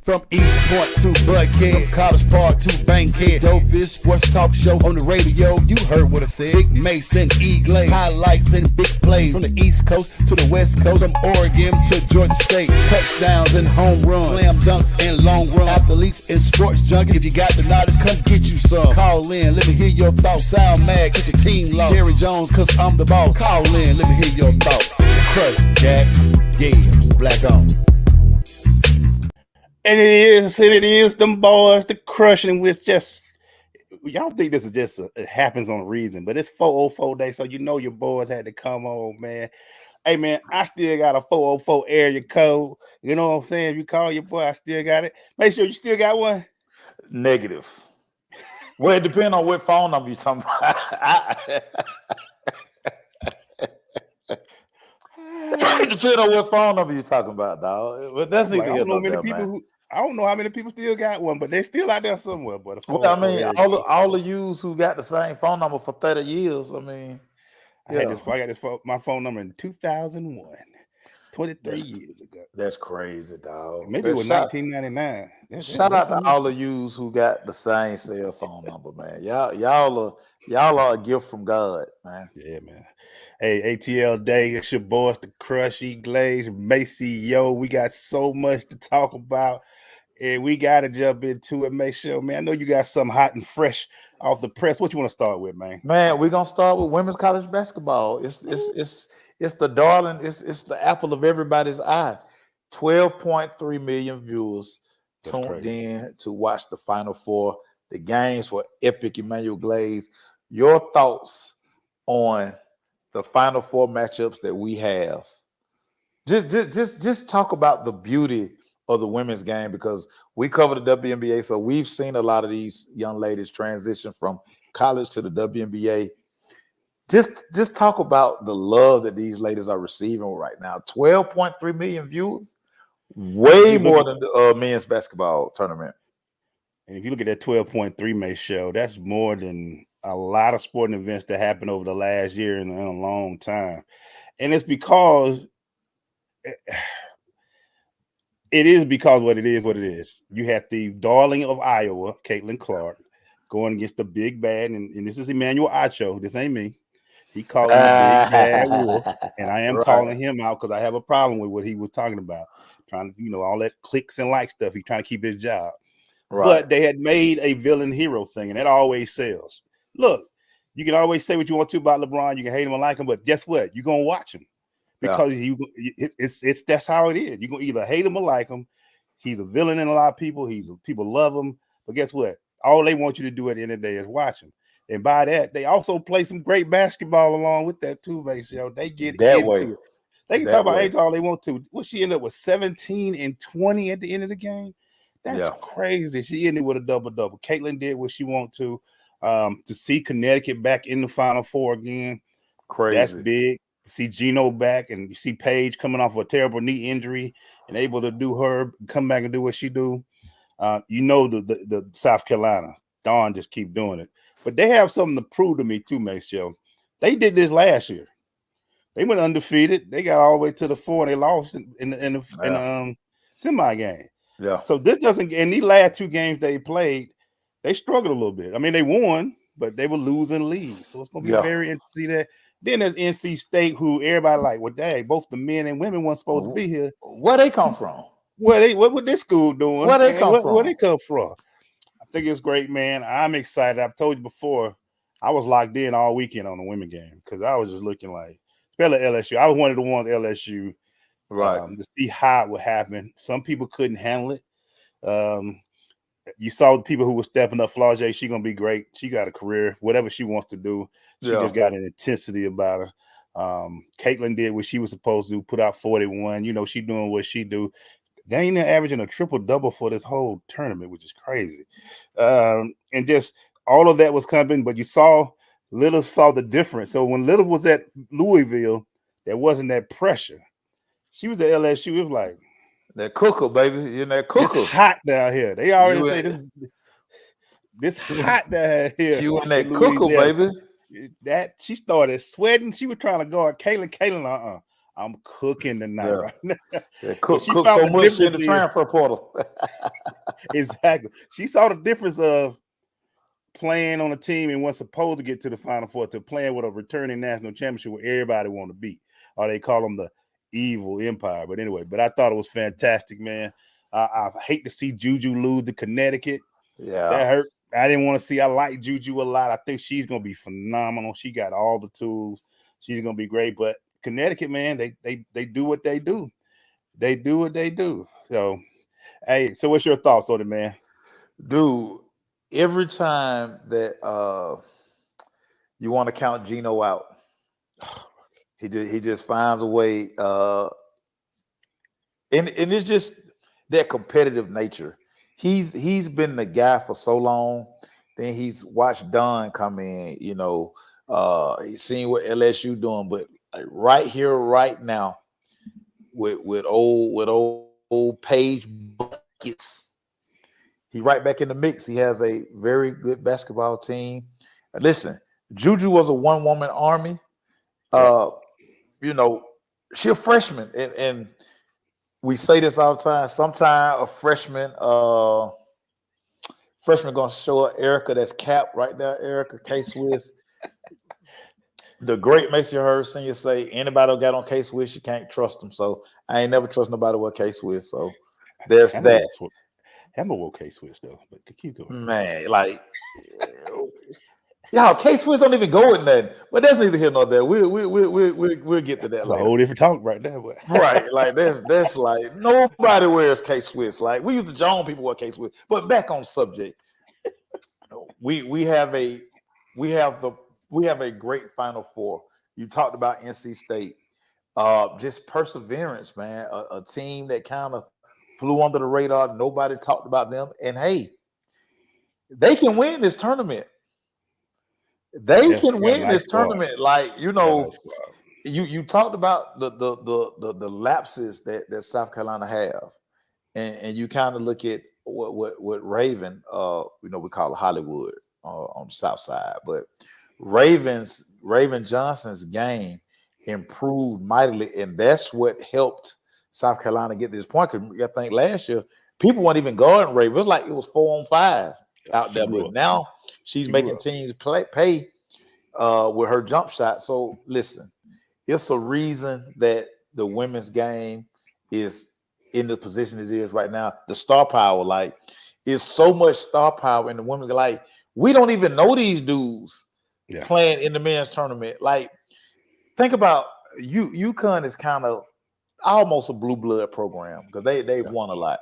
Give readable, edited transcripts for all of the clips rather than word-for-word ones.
From East Point to Buckhead, from College Park to Bankhead, Dopest sports talk show on the radio. You heard what I said. Big Mason, E-Glade, highlights and big plays from the East Coast to the West Coast, from Oregon to Georgia State. Touchdowns and home runs, slam dunks and long runs. Athletes and sports junkies. If you got the knowledge, come get you some. Call in, let me hear your thoughts. Sound mad, get your team lost. Jerry Jones, cause I'm the boss. Call in, let me hear your thoughts. Crush, Jack, yeah, black on. And it is them boys, the crushing, which just, y'all think this is just, it happens on a reason, but it's 404 day, so you know your boys had to come on, man. Hey, man, I still got a 404 area code. You know what I'm saying? If you call your boy, I still got it. Make sure you still got one. Negative. Well, it depends on what phone number you're talking about. It depends on what phone number you're talking about, dog. But that's neither here nor there, man. I don't know how many people still got one, but they're still out there somewhere. But well, I mean, all of you who got the same phone number for 30 years, I mean, I got my phone number in 2001, 23 years ago. That's crazy, dog. Maybe it was 1999. Shout out to all of you who got the same cell phone number, man. Y'all are a gift from God, man. Yeah, man. Hey, ATL Day, it's your boys, the Crush, E-Glade, Macy, yo. We got so much to talk about, and we got to jump into it. Make sure, man. I know you got something hot and fresh off the press. What you want to start with, man? Man, we're gonna start with women's college basketball. It's the darling. It's the apple of everybody's eye. 12.3 million viewers tuned in to watch the Final Four. The games were epic. Emmanuel Glaze, your thoughts on the Final Four matchups that we have? Just talk about the beauty of the women's game, because we cover the WNBA, so we've seen a lot of these young ladies transition from college to the WNBA. Just talk about the love that these ladies are receiving right now. 12.3 million viewers, way more than the men's basketball tournament. And if you look at that 12.3 May show, that's more than a lot of sporting events that happened over the last year in a long time. And it's because it is what it is. You had the darling of Iowa, Caitlin Clark, going against the big bad, and this is Emmanuel Acho. This ain't me. He called him the big bad wolf, and I am calling him out because I have a problem with what he was talking about. Trying to, all that clicks and like stuff. He's trying to keep his job. Right. But they had made a villain hero thing, and that always sells. Look, you can always say what you want to about LeBron. You can hate him or like him, but guess what? You're gonna watch him because it's that's how it is. You're gonna either hate him or like him. He's a villain in a lot of people. People love him, but guess what? All they want you to do at the end of the day is watch him. And by that, they also play some great basketball along with that too, Maceo. They get that into it. They can talk about age all they want to. What she ended up with 17 and 20 at the end of the game. That's crazy. She ended with a double-double. Caitlin did what she wanted to see Connecticut back in the Final Four again. Crazy. That's big. To see Gino back, and you see Paige coming off of a terrible knee injury and able to come back and do what she do. The South Carolina, Dawn just keep doing it. But they have something to prove to me too, Maceo. They did this last year. They went undefeated. They got all the way to the 4 and they lost in the semi game. Yeah. So this doesn't. In these last 2 games they played, they struggled a little bit. I mean, they won, but they were losing leads. So it's going to be very interesting to see that. Then there's NC State, who everybody like, well, dang, both the men and women weren't supposed to be here. Where they come from? What this school doing? Where they come from? Where they come from? I think it's great, man. I'm excited. I've told you before, I was locked in all weekend on the women game because I was just looking like, especially LSU. I was one of the ones LSU, to see how it would happen. Some people couldn't handle it. You saw the people who were stepping up. Flau'jae, she's gonna be great. She got a career, whatever she wants to do. She just got an intensity about her. Caitlin did what she was supposed to, put out 41. She doing what she do. They ain't averaging a triple-double for this whole tournament, which is crazy. And just all of that was coming, but Little saw the difference. So when Little was at Louisville, there wasn't that pressure. She was at LSU. It was like that cooker, baby. You're in that cooker. It's hot down here. They already say this hot down here. You in that cooker, baby. That she started sweating. She was trying to guard Caitlin. I'm cooking tonight right now. Yeah, cook so much in the transfer portal. Exactly. She saw the difference of playing on a team and was supposed to get to the Final Four to playing with a returning national championship where everybody want to beat, or they call them the evil empire. But anyway, I thought it was fantastic, man. I hate to see Juju lose to Connecticut. Yeah, that hurt. I didn't want to see. I like Juju a lot. I think she's gonna be phenomenal. She got all the tools. She's gonna be great. But Connecticut, man, they do what they do. They do what they do. So, hey, so what's your thoughts on it, man? Dude, every time that you want to count Gino out, he just finds a way. And it's just that competitive nature. He's been the guy for so long. Then he's watched Don come in. He's seen what LSU doing, but like right here, right now, with old Page buckets, he right back in the mix. He has a very good basketball team. Listen, Juju was a one-woman army. She's a freshman, and we say this all the time. Sometimes a freshman gonna show up. Erica, that's Cap right there. Erica K-Swiss. The great Macy Hurd senior say, anybody who got on K-Swiss, you can't trust them. So I ain't never trust nobody with K-Swiss. So there's that. I'm a K-Swiss though, but keep going. Man, like y'all, K-Swiss don't even go with nothing. But that's neither here nor there. We'll get to that later. A whole different talk right there. But. Right, like that's like nobody wears K-Swiss. Like we used to Joan people wear K-Swiss. But back on subject, we have a great Final Four. You talked about NC State, just perseverance, man. A team that kind of flew under the radar. Nobody talked about them, and hey, they can win this tournament. They can win this tournament. Like you talked about the lapses that South Carolina have, and you kind of look at what Raven, we call it Hollywood on the South Side, but Raven Johnson's game improved mightily, and that's what helped South Carolina get this point. Because I think last year people weren't even guarding Raven. It was like it was 4-on-5 out there, but now she's making teams pay with her jump shot. So listen, it's a reason that the women's game is in the position it is right now. The star power, like, is so much star power in the women. Like, we don't even know these dudes playing in the men's tournament. Like, think about UConn is kind of almost a blue blood program because they've won a lot.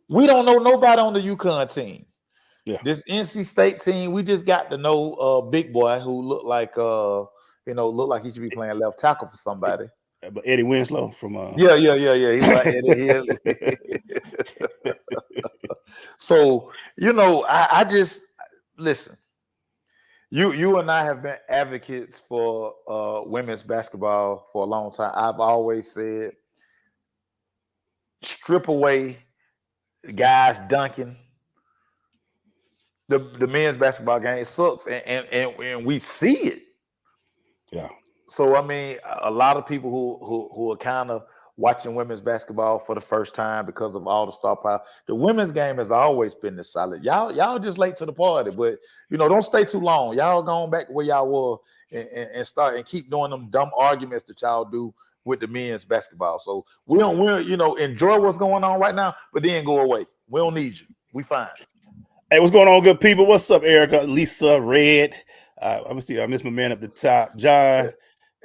We don't know nobody on the UConn team. Yeah. This NC State team, we just got to know Big Boy, who looked like he should be playing left tackle for somebody. But Eddie Winslow from Yeah. He's like Eddie. So I just listen. You and I have been advocates for women's basketball for a long time. I've always said, strip away guys dunking. The men's basketball game sucks, and we see it. Yeah. So I mean, a lot of people who are kind of watching women's basketball for the first time because of all the star power. The women's game has always been this solid. Y'all just late to the party, but don't stay too long. Y'all going back where y'all were and start and keep doing them dumb arguments that y'all do with the men's basketball. So we'll enjoy what's going on right now, but then go away. We don't need you. We fine. Hey, what's going on, good people? What's up, Erica, Lisa, Red? Let me see. I missed my man up the top, John,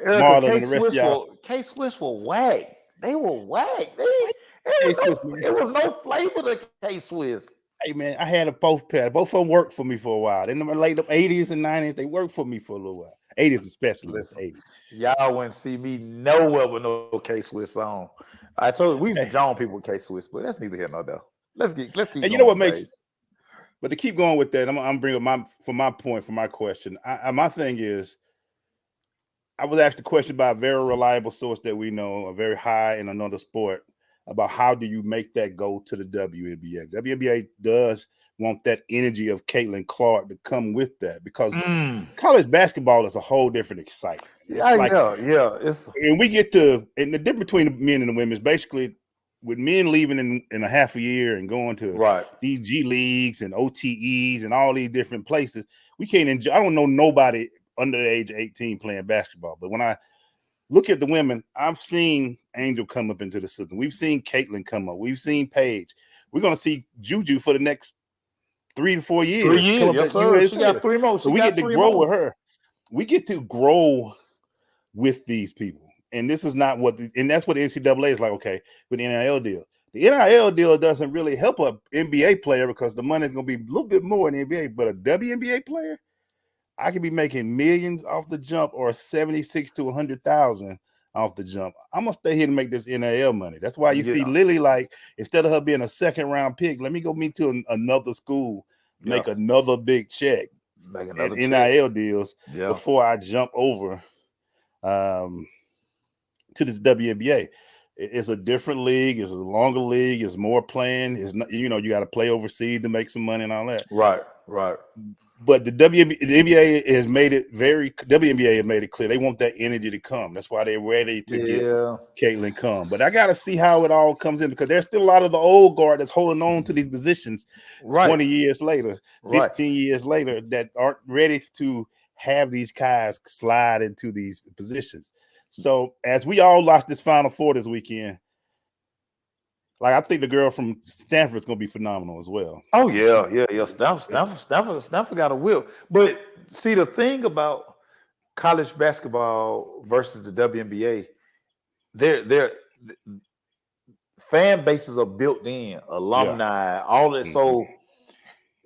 Marlon, and the rest of y'all. K-Swiss were whack. They were whack. It was no flavor to K-Swiss. Hey, man, I had a both pair. Both of them worked for me for a while. In the late 80s and 90s, they worked for me for a little while. 80s especially. Listen, 80s. Y'all wouldn't see me nowhere with no K-Swiss on. I told you, we used to join people with K-Swiss, but that's neither here nor there. Let's keep and going. You know what makes... But to keep going with that, I'm bringing my question. My thing is, I was asked a question by a very reliable source that we know, a very high in another sport, about how do you make that go to the WNBA. WNBA does want that energy of Caitlin Clark to come with that, because college basketball is a whole different excitement. It's and we get to, and the difference between the men and the women is basically with men leaving in a half a year and going to these G leagues and OTEs and all these different places, we can't enjoy. I don't know nobody under the age of 18 playing basketball, but when I look at the women, I've seen Angel come up into the system. We've seen Caitlin come up. We've seen Paige. We're going to see Juju for the next 3 to 4 years. 3 years, yes, sir. USA. She got 3 more. So we get to grow with her. We get to grow with these people. And this is not and that's what the NCAA is like, okay, with the NIL deal. The NIL deal doesn't really help a NBA player because the money is going to be a little bit more in the NBA, but a WNBA player, I could be making millions off the jump or 76 to 100,000 off the jump. I'm gonna stay here to make this NIL money. That's why you see Lily, like, instead of her being a second round pick, let me go meet to another school, make another big check, and NIL deals before I jump over to this WNBA. It's a different league. It's a longer league. It's more playing. It's not, you got to play overseas to make some money and all that. Right. But the NBA has made it WNBA has made it clear they want that energy to come. That's why they're ready to get Caitlin come. But I got to see how it all comes in, because there's still a lot of the old guard that's holding on to these positions 20 years later, 15 years later, that aren't ready to have these guys slide into these positions. So as we all lost this Final Four this weekend, like, I think the girl from Stanford is going to be phenomenal as well. Oh, yeah. Stanford got a will. But see, the thing about college basketball versus the WNBA, their fan bases are built in, alumni, all that. So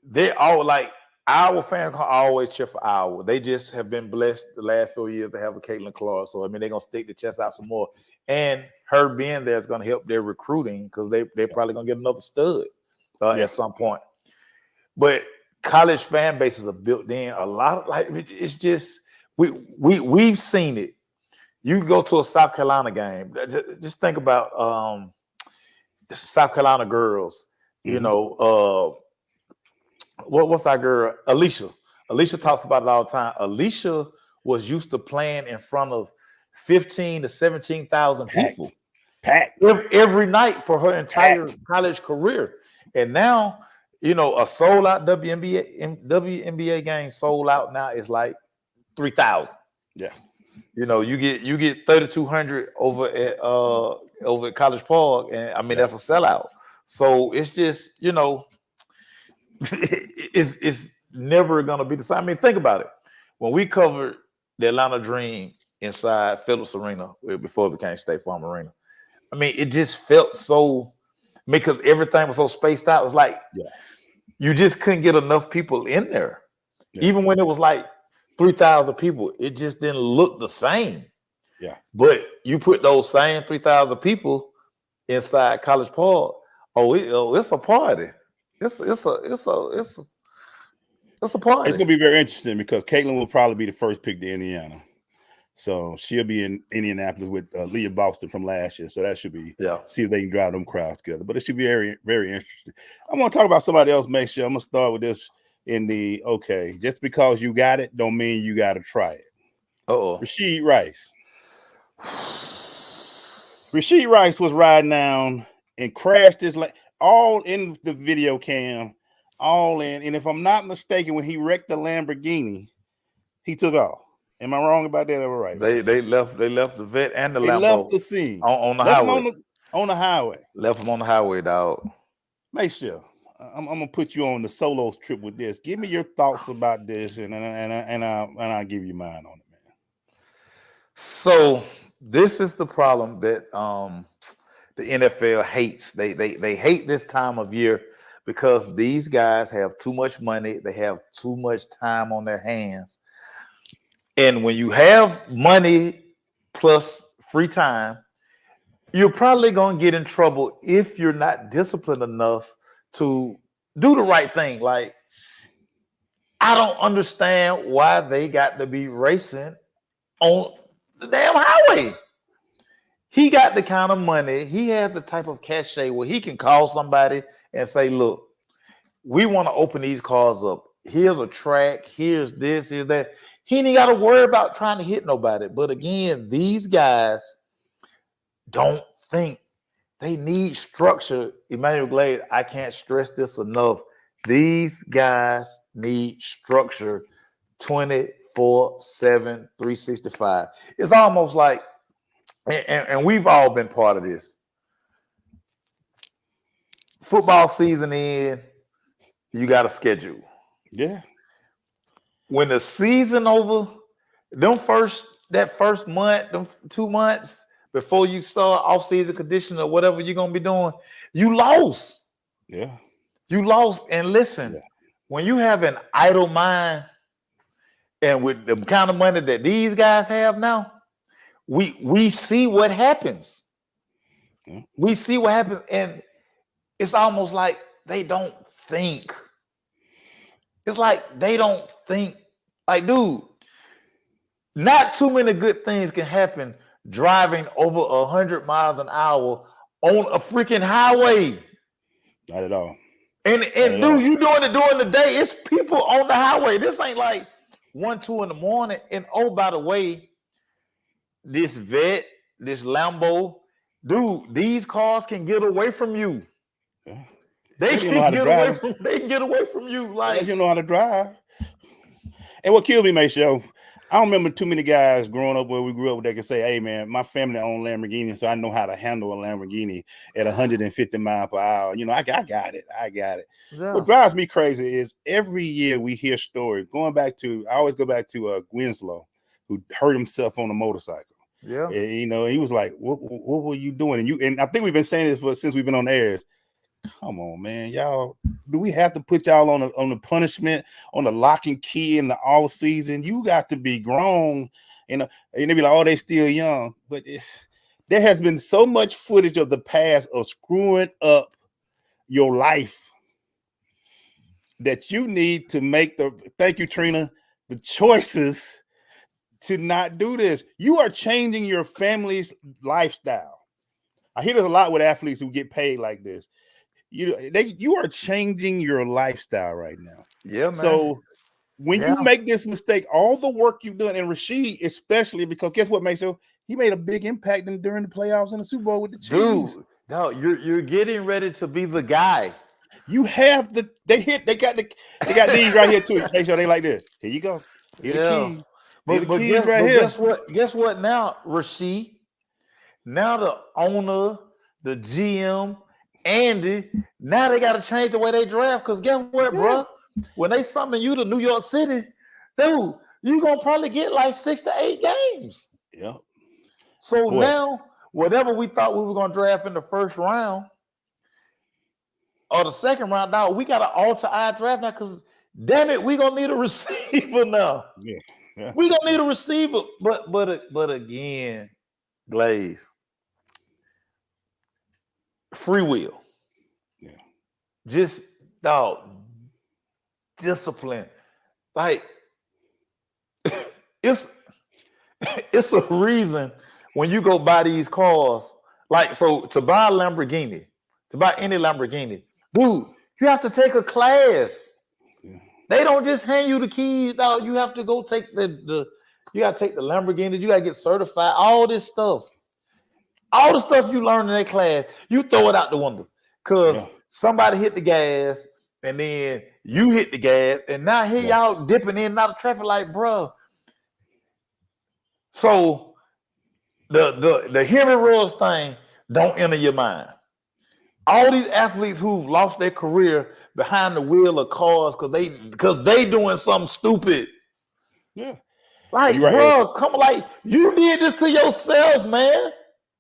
they're all like, our fans always cheer for Iowa. They just have been blessed the last few years to have a Caitlin Clark. So, I mean, they're going to stick the chest out some more. And her being there is going to help their recruiting, because they're probably going to get another stud at some point. But college fan bases are built in a lot of, like, it's just, we've seen it. You go to a South Carolina game. Just think about the South Carolina girls, what's our girl? Alicia. Alicia talks about it all the time. Alicia was used to playing in front of 15 to 17,000 people packed every night for her entire college career. And now, a sold out WNBA game sold out now is like 3,000. Yeah. You get 3,200 over at College Park, and I mean that's a sellout. So it's just, it's never gonna be the same. I mean, think about it. When we covered the Atlanta Dream inside Phillips Arena before it became State Farm Arena, I mean, it just felt so, because everything was so spaced out. It was like you just couldn't get enough people in there. Even when it was like 3,000 people, it just didn't look the same. Yeah. But you put those same 3,000 people inside College Park, it's a party. It's a party. It's gonna be very interesting, because Caitlin will probably be the first pick to Indiana. So she'll be in Indianapolis with Leah Boston from last year. So that should be see if they can drive them crowds together. But it should be very, very interesting. I want to talk about somebody else. Make sure I'm gonna start with this just because you got it don't mean you got to try it. Rasheed Rice. Rasheed Rice was riding down and crashed his all in the video cam, all in. And if I'm not mistaken, when he wrecked the Lamborghini, he took off. Am I wrong about that? Or right? They left the vet and the Lambo. They left the scene on the highway. On the highway. Left him on the highway, dog. Make sure. I'm gonna put you on the solo trip with this. Give me your thoughts about this, and I'll give you mine on it, man. So this is the problem that the NFL hates. They hate this time of year, because these guys have too much money. They have too much time on their hands. And when you have money plus free time, you're probably going to get in trouble if you're not disciplined enough to do the right thing. Like, I don't understand why they got to be racing on the damn highway. He got the kind of money. He has the type of cachet where he can call somebody and say, look, we want to open these cars up. Here's a track. Here's this. Here's that. He ain't got to worry about trying to hit nobody. But again, these guys don't think. They need structure. Emmanuel Glade, I can't stress this enough. These guys need structure 24/7, 365. It's almost like, and we've all been part of this. Football season in, you got a schedule. Yeah. When the season over, that first month, them 2 months before you start off-season conditioning or whatever you're gonna be doing, you lost. Yeah. You lost. And listen, when you have an idle mind, and with the kind of money that these guys have now, we see what happens. Yeah. We see what happens, and it's almost like they don't think. It's like they don't think. Like, dude, not too many good things can happen driving over 100 miles an hour on a freaking highway. Not at all. And dude, you doing it during the day. It's people on the highway. This ain't like 1, 2 in the morning. And oh, by the way, this vet, this Lambo, dude, these cars can get away from you. Yeah. They can get away from. They can get away from you. Like, you know how to drive. And what killed me, mate, show, I don't remember too many guys growing up where we grew up that could say, hey, man, my family owned Lamborghini, so I know how to handle a Lamborghini at 150 miles per hour. You know, I got it. I got it. Yeah. What drives me crazy is every year we hear stories. I always go back to Winslow, who hurt himself on a motorcycle. Yeah. And, you know, he was like, what were you doing? And I think we've been saying this since we've been on the air. Come on, man, y'all. Do we have to put y'all on the punishment, on the lock and key in the all season? You got to be grown, and they be like, oh, they still young. But there has been so much footage of the past of screwing up your life that you need to make thank you, Trina, the choices to not do this. You are changing your family's lifestyle. I hear there's a lot with athletes who get paid like this. You are changing your lifestyle right now. Yeah, man. So when you make this mistake, all the work you've done, and Rashid especially, because guess what, Mason? He made a big impact during the playoffs in the Super Bowl with the Chiefs. Dude, no, you're getting ready to be the guy. You have they got these right here too. Make sure they like this. Here you go. Here the keys. But guess what now, Rashid? Now the owner, the GM, Andy, now they got to change the way they draft, because guess what, bro? When they summon you to New York City, dude, you're going to probably get like 6 to 8 games. Yeah. So now, whatever we thought we were going to draft in the first round or the second round, now we got to alter our draft now, because damn it, we're going to need a receiver now. Yeah. We're going to need a receiver. But again, Glaze, free will. Yeah. Just discipline. Like, it's a reason when you go buy these cars. Like, so to buy a Lamborghini, to buy any Lamborghini, dude, you have to take a class. Yeah. They don't just hand you the keys. No, you have to go take you gotta take the Lamborghini, you gotta get certified, all this stuff. All the stuff you learn in that class, you throw it out the window. Because somebody hit the gas, and then you hit the gas, and now here y'all dipping in and out of traffic like, bro. So the Henry Ruggs thing don't enter your mind. All these athletes who've lost their career behind the wheel of cars because they doing something stupid. Yeah. Like, right, bro, come on, like, you did this to yourself, man.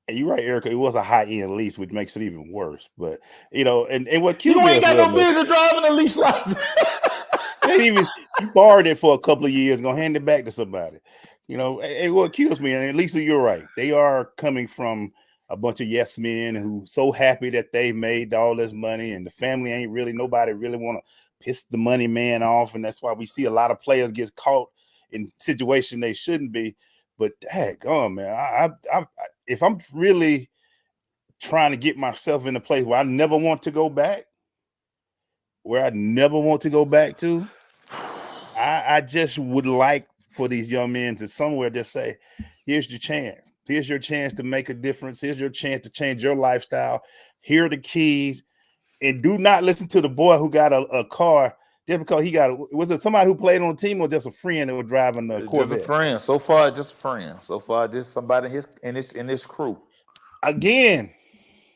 And you're right, Erica. It was a high-end lease, which makes it even worse. But and what killed me, you ain't got no business driving a lease like that. You borrowed it for a couple of years, gonna hand it back to somebody. And what kills me, and at least you're right. They are coming from a bunch of yes men who so happy that they made all this money, and the family ain't really, nobody really want to piss the money man off, and that's why we see a lot of players get caught in situations they shouldn't be. But daggone, man, if I'm really trying to get myself in a place where I never want to go back, where I never want to go back to. I just would like for these young men to somewhere just say, here's your chance. Here's your chance to make a difference. Here's your chance to change your lifestyle. Here are the keys. And do not listen to the boy who got a car just because he got was it somebody who played on the team or just a friend that was driving the Corvette? Just a friend. So far, just a friend. So far, just somebody in his crew. Again,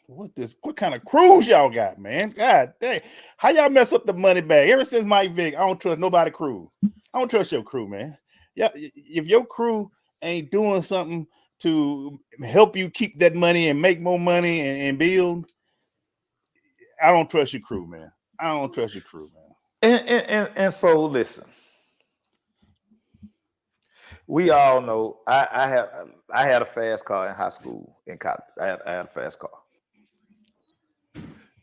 what kind of crews y'all got, man? God dang. How y'all mess up the money bag? Ever since Mike Vick, I don't trust nobody crew. I don't trust your crew, man. Yeah, if your crew ain't doing something to help you keep that money and make more money and build, I don't trust your crew, man. I don't trust your crew, man. And so listen, we all know I had a fast car in high school, in college. I had a fast car.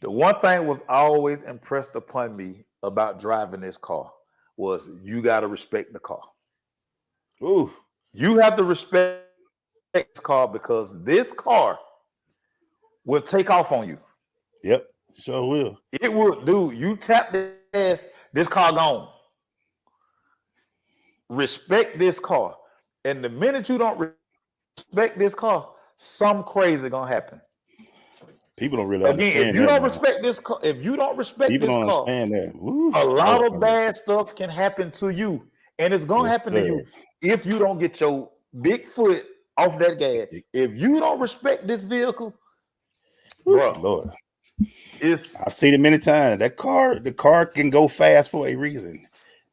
The one thing was always impressed upon me about driving this car was you got to respect the car. Ooh, you have to respect this car because this car will take off on you. Yep, sure will. It will, dude. You tap the gas, this car gone. Respect this car, and the minute you don't respect this car, something crazy gonna happen. People don't really understand. If you don't respect this car, if you don't respect people this don't car, understand that. Woo. A lot of bad stuff can happen to you, and it's gonna happen to you if you don't get your big foot off that gas. If you don't respect this vehicle, bro, Lord, I've seen it many times. The car can go fast for a reason.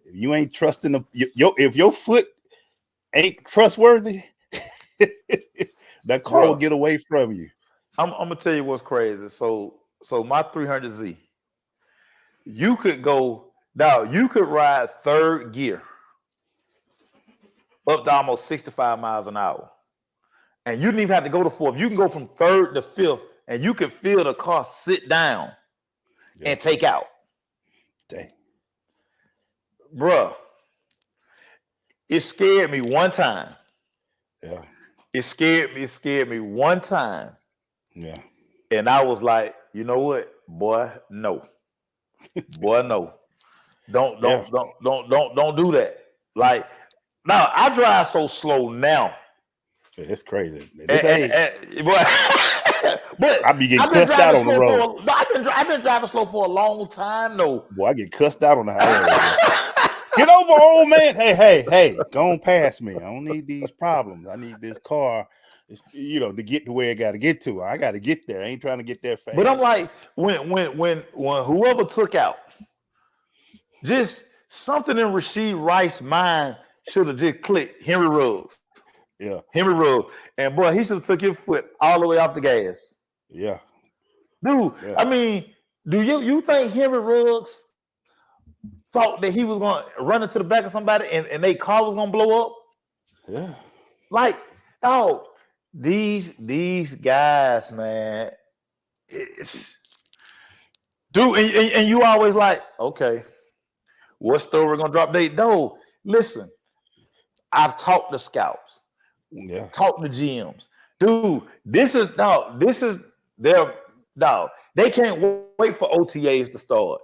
If you ain't trusting if your foot ain't trustworthy, that car will get away from you. I'm gonna tell you what's crazy. So my 300Z, you could ride third gear up to almost 65 miles an hour, and you didn't even have to go to fourth. You can go from third to fifth, and you can feel the car sit down and take out. Dang, bruh, it scared me one time. Yeah, it scared me one time. Yeah. And I was like, you know what, boy, no. Boy, no. Don't do that. Like, now I drive so slow now. It's crazy. But I be getting cussed out on the road. I've been driving slow for a long time, though. Boy, I get cussed out on the highway. Get over, old man. Hey, go on past me. I don't need these problems. I need this car. To get to where I got to get to. I got to get there. I ain't trying to get there fast. But I'm like, when whoever took out, just something in Rashid Rice's mind should have just clicked. Henry Ruggs. Yeah. Henry Ruggs. And boy, he should have took his foot all the way off the gas. Yeah. Dude, yeah. I mean, do you think Henry Ruggs thought that he was going to run into the back of somebody and their car was going to blow up? Yeah. Like, oh, these guys, man, dude, and you always like, okay, what story gonna drop? No, listen, I've talked to scouts, talked to GMs, dude. This is their dog. They can't wait for OTAs to start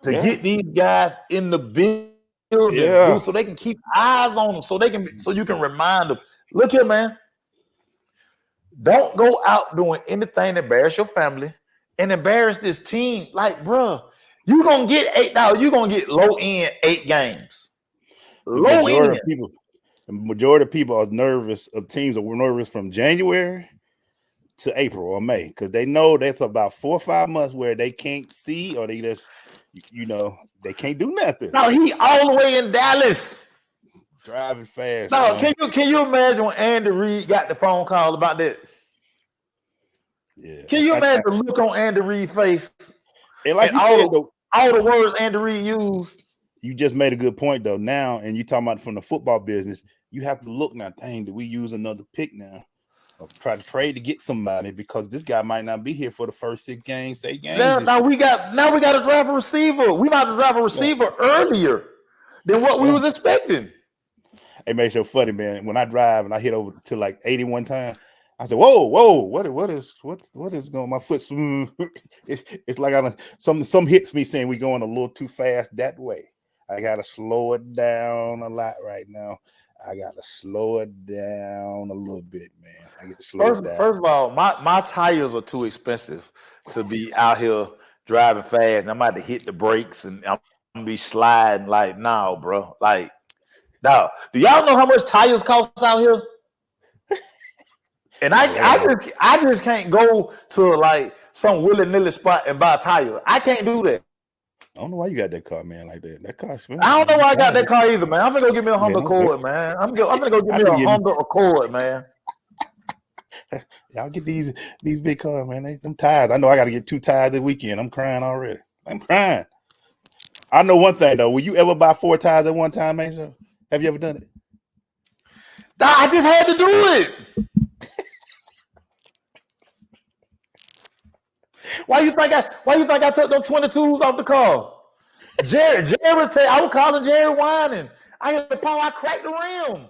to get these guys in the building, dude, so they can keep eyes on them, so you can remind them. Look here, man. Don't go out doing anything to embarrass your family and embarrass this team. Like, bro, you're going to get $8. You're going to get low end 8 games. Low end. The majority of people are nervous of teams that were nervous from January to April or May because they know that's about 4 or 5 months where they can't see or they just, they can't do nothing. No, he all the way in Dallas. Driving fast. No, can you imagine when Andy Reid got the phone call about that? Yeah. Can you imagine the look on Andy Reid's face? And like you said, all the words Andy Reid used. You just made a good point though. Now, and you talking about from the football business, you have to look now. Dang, do we use another pick now? Or try to trade to get somebody because this guy might not be here for the first 6 games, 8 games. Now we got to drive a receiver. We might have to drive a receiver earlier than what we was expecting. It makes it funny, man. When I drive and I hit over to like 81 times, I said, whoa, what is going? My foot smooth. It's like some hits me saying we're going a little too fast that way. I gotta slow it down a lot right now. I gotta slow it down a little bit, man. I get to slow it down. First of all, my tires are too expensive to be out here driving fast. And I'm about to hit the brakes and I'm gonna be sliding like, no, bro. Like, no. Do y'all know how much tires cost out here? And I just can't go to like some willy-nilly spot and buy tires. I can't do that. I don't know why you got that car, man, like that. That car expensive. I don't know why I got that car either, man. I'm gonna go get me a Honda Accord, man. I'm gonna go get me a Honda Accord, man. Y'all get these big cars, man. Them tires. I know I got to get 2 tires this weekend. I'm crying already. I'm crying. I know one thing though. Will you ever buy 4 tires at one time, man? Have you ever done it? I just had to do it. Why you think I took them 22s off the car? Jerry, I was calling Jerry whining. I hit the power, I cracked the rim.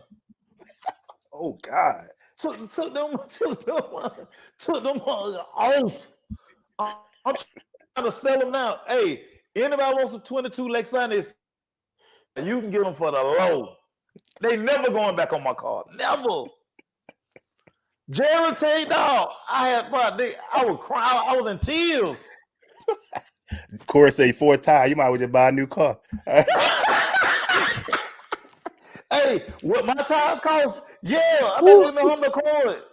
Oh God. Took them off. I'm trying to sell them now. Hey, anybody wants some 22 Lexus? You can get them for the low. They never going back on my car. Never. Jerry T, dog. I was crying. I was in tears. Corey say 4 tires. You might as well just buy a new car. Hey, what my tires cost? Yeah, I better give me a Honda Accord.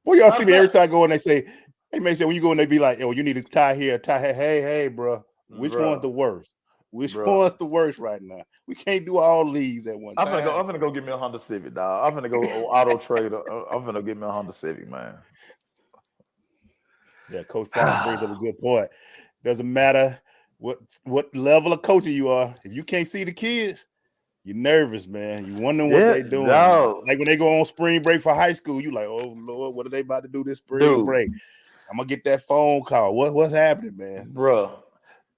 Well, y'all see me every time I go and they say, hey, man, when you go and they be like, oh, you need a tire here, a tire. Hey, bro, which one's the worst? Which one's the worst right now? We can't do all these at one time. I'm gonna go get me a Honda Civic, dog. I'm gonna go Auto Trader. I'm gonna get me a Honda Civic, man. Yeah, Coach Fox brings up a good point. Doesn't matter what level of coaching you are. If you can't see the kids, you're nervous, man. You wondering what they're doing. No. Like when they go on spring break for high school, you like, oh Lord, what are they about to do this spring break? I'm gonna get that phone call. What's happening, man? Bro,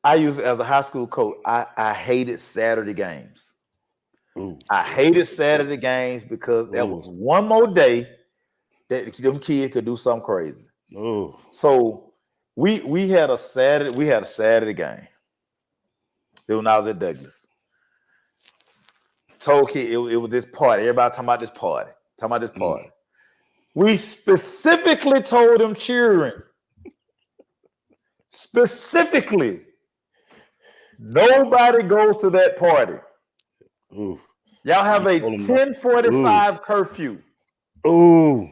I used as a high school coach. I hated Saturday games. Ooh. I hated Saturday games because there was one more day that them kids could do something crazy. Ooh. So we had a Saturday game. It was when I was at Douglas. Told kid it was this party. Everybody talking about this party. We specifically told them cheering. Specifically, nobody goes to that party. Ooh. Y'all have a 10:45 curfew. Ooh.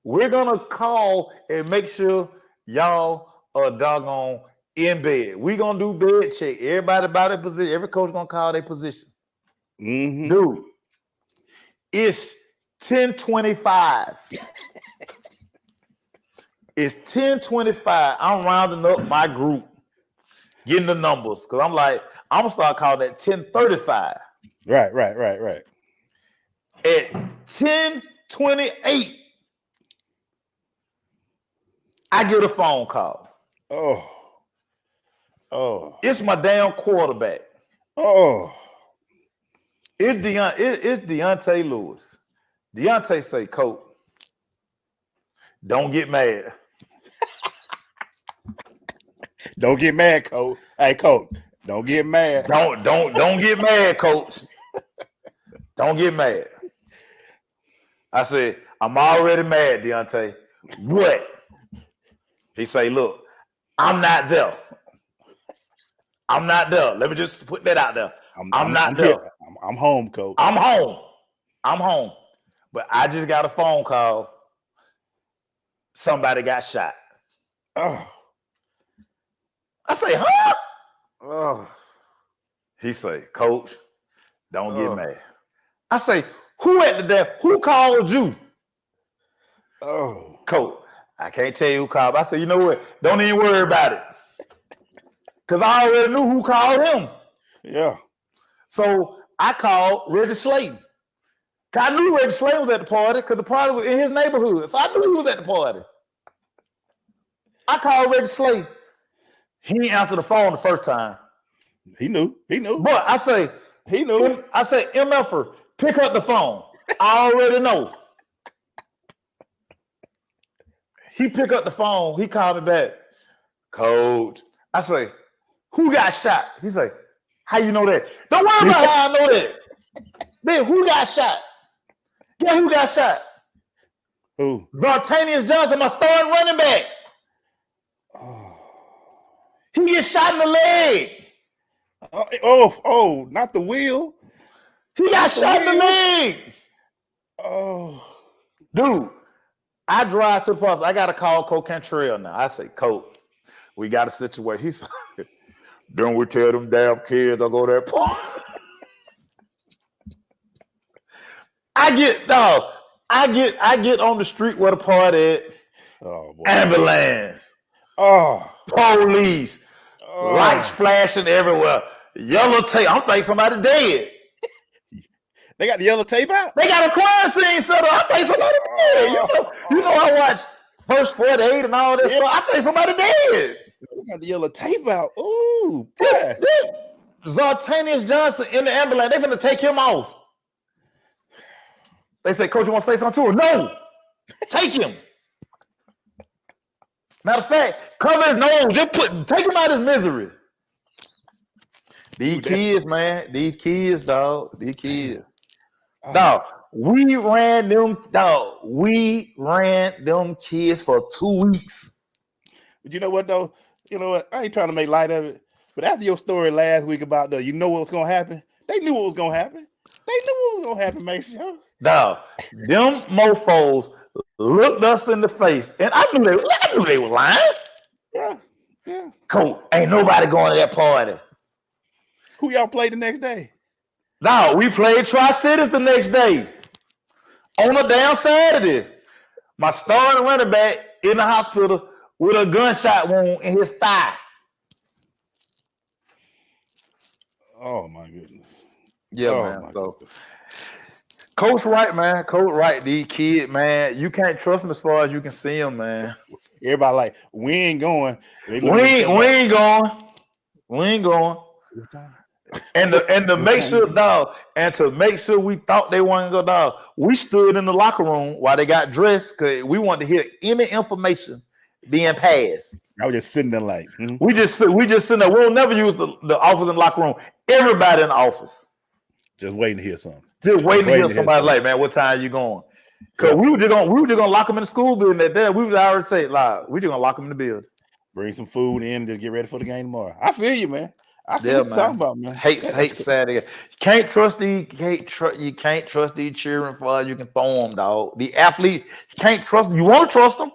We're gonna call and make sure y'all are doggone in bed. We're gonna do bed check. Everybody about their position. Every coach gonna call their position. Mm-hmm. Dude, it's 10:25. It's 10:25. I'm rounding up my group, getting the numbers, because I'm like, I'm gonna start calling that 10:35. Right. At 10:28, I get a phone call. Oh. It's my damn quarterback. Oh. It's Deontay Lewis. Deontay say, Coach, don't get mad. Don't get mad, Coach. Hey, Coach, don't get mad. Don't get mad, Coach. Don't get mad. I said, I'm already mad, Deontay. What? He say, look, I'm not there. I'm not there. Let me just put that out there. I'm not there. I'm home, Coach. I'm home. But I just got a phone call. Somebody got shot. Oh. I say, huh? Oh. He say, Coach, don't get mad. I say, who called you? Oh. Coach, I can't tell you who called. I said, you know what? Don't even worry about it. Because I already knew who called him. Yeah. So I called Reggie Slayton. I knew Reggie Slayton was at the party because the party was in his neighborhood. So I knew he was at the party. I called Reggie Slayton. He didn't answer the phone the first time. He knew. But I say, he knew. I say, MFer, pick up the phone. I already know. He pick up the phone. He called me back. Coach. I say, who got shot? He say, how you know that? Don't worry about how I know that. Man, who got shot? Guess who got shot? Who? Zartanius Johnson, my starting running back. Oh. He gets shot in the leg. Oh, not the wheel. He got shot in the leg. Oh. Dude, I drive to the post. I got to call Coach Cantrell now. I say, Coach, we got a situation. He said, don't we tell them damn kids to go that point? I get on the street where the party at. Oh, boy. Ambulance. Oh. Police. Oh. Lights flashing everywhere. Yellow tape. I'm thinking somebody dead. They got the yellow tape out? They got a crime scene set up. I think somebody dead. You know I watch First 48 and all this stuff. I think somebody dead. They got the yellow tape out. Ooh. Zartanius Johnson in the ambulance. They're going to take him off. They say, Coach, you want to say something to him? No. Take him. Matter of fact, cover his nose. Just take him out of his misery. These kids, man. These kids, dog. These kids. Dog, we ran them kids for 2 weeks. But you know what, though? You know what? I ain't trying to make light of it. But after your story last week about you know what was going to happen? They knew what was going to happen. They knew what was going to happen, Mason. Dog, them mofos looked us in the face. And I knew they were lying. Yeah. Coach, ain't nobody going to that party. Who y'all played the next day? No, we played Tri-Cities the next day. On a damn Saturday. My starting running back in the hospital with a gunshot wound in his thigh. Oh, my goodness. Yeah, man. So, Coach Wright, man. Coach Wright, these kids, man. You can't trust them as far as you can see them, man. Everybody like, we ain't going. We ain't going. And to make sure, dog, and to make sure we thought they weren't gonna go, dog, we stood in the locker room while they got dressed because we wanted to hear any information being passed. I was just sitting there like, we just sitting there. We'll never use the office in the locker room. Everybody in the office. Just waiting to hear something. Just waiting to hear somebody like, man, what time are you going? Because we were just gonna lock them in the school building that day. We would already say, like, we just gonna lock them in the building. Bring some food in to get ready for the game tomorrow. I feel you, man. I see what you're talking about, man. Hate Saturday. You can't trust these cheering for you can throw them, dog. The athletes, you can't trust them. You want to trust them.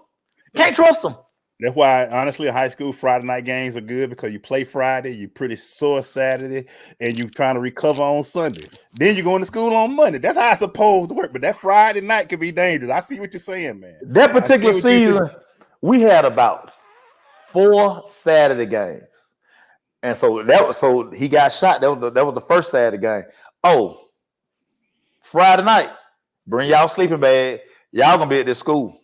Can't trust them. That's why, honestly, high school Friday night games are good because you play Friday, you're pretty sore Saturday, and you're trying to recover on Sunday. Then you're going to school on Monday. That's how it's supposed to work. But that Friday night can be dangerous. I see what you're saying, man. That particular season, we had about 4 Saturday games. And so he got shot. That was the first Saturday game. Oh, Friday night, bring y'all sleeping bag. Y'all gonna be at this school.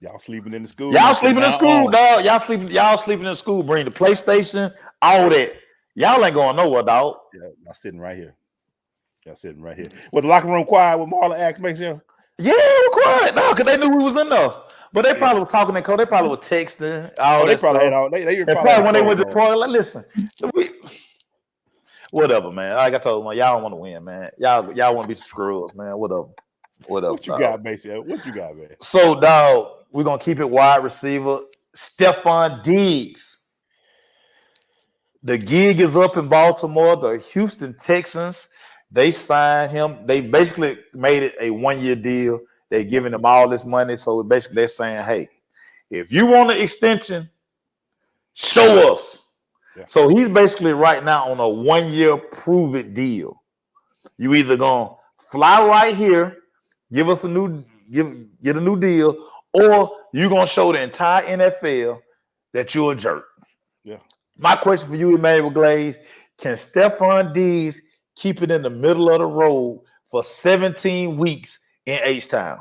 Y'all sleeping in the school. Y'all sleeping in school, dog. Y'all sleeping in school. Bring the PlayStation, all that. Y'all ain't going nowhere, dog. Yeah, y'all sitting right here. Was the locker room quiet when Marlon asked, make sure? Yeah, it was quiet, no, because they knew we was in there. But they probably were talking to Cole. They probably were texting. They probably had all. They probably when they went to the toilet. Like, listen, whatever, man. Like I told them, y'all don't want to win, man. Y'all want to be screws, man. Whatever. What you got, Macy? What you got, man? So, dog, we're gonna keep it wide receiver. Stephon Diggs. The gig is up in Baltimore. The Houston Texans, they signed him. They basically made it a 1-year deal. They're giving them all this money. So basically they're saying, hey, if you want an extension, show us. Yeah. So he's basically right now on a 1-year prove-it deal. You either gonna fly right here, give us get a new deal, or you're gonna show the entire NFL that you're a jerk. Yeah. My question for you, Emmanuel Glaze, can Stephon Diggs keep it in the middle of the road for 17 weeks in H-Town?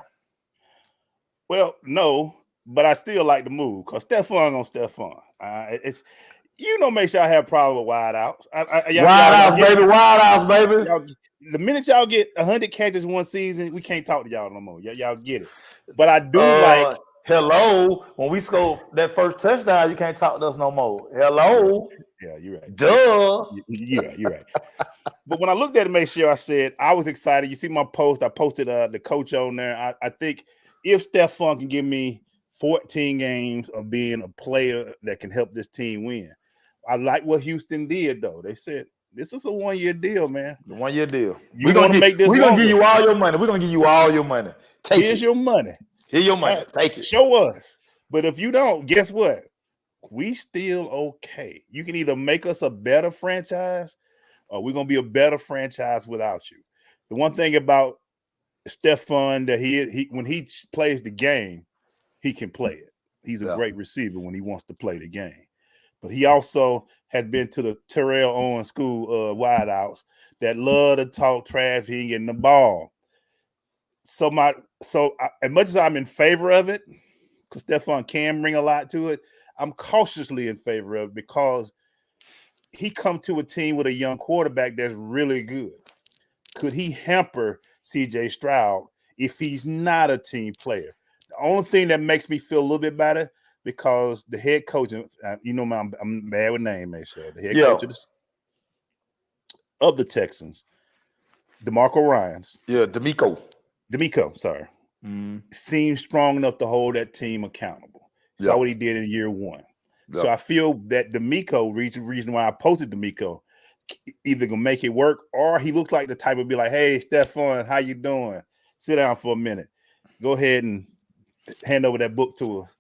Well, no, but I still like the move because Stephon on Stephon. It's make sure I have a problem with wide outs. Wide outs, baby. The minute y'all get 100 catches one season, we can't talk to y'all no more. Y'all get it. But I do like Hello, when we score that first touchdown, you can't talk to us no more. Hello. Yeah, you're right. Duh. You're right. But when I looked at it, make sure I said I was excited. You see my post. I posted the coach on there. I think if Stephon can give me 14 games of being a player that can help this team win. I like what Houston did, though. They said, this is a 1-year deal, man. The 1-year deal. We're going to make this We're going to give you all your money. We're going to give you all your money. Here's your money. Here's your money. Take it. Show us. But if you don't, guess what? We still okay. You can either make us a better franchise or we're going to be a better franchise without you. The one thing about Stephon that he when he plays the game, he can play it. He's a great receiver when he wants to play the game. But he also has been to the Terrell Owens school wideouts that love to talk trash, he getting the ball. So as much as I'm in favor of it, because Stephon can bring a lot to it, I'm cautiously in favor of it because he come to a team with a young quarterback that's really good. Could he hamper CJ Stroud if he's not a team player? The only thing that makes me feel a little bit better because the head coach, I'm bad with name, make sure the head coach of the Texans, DeMarco Ryans. Yeah, D'Amico, sorry. Seems strong enough to hold that team accountable. Saw what he did in year 1. So I feel that D'Amico, reason why I posted D'Amico, either gonna make it work or he looks like the type of be like, hey, Stephon, how you doing? Sit down for a minute. Go ahead and hand over that book to us.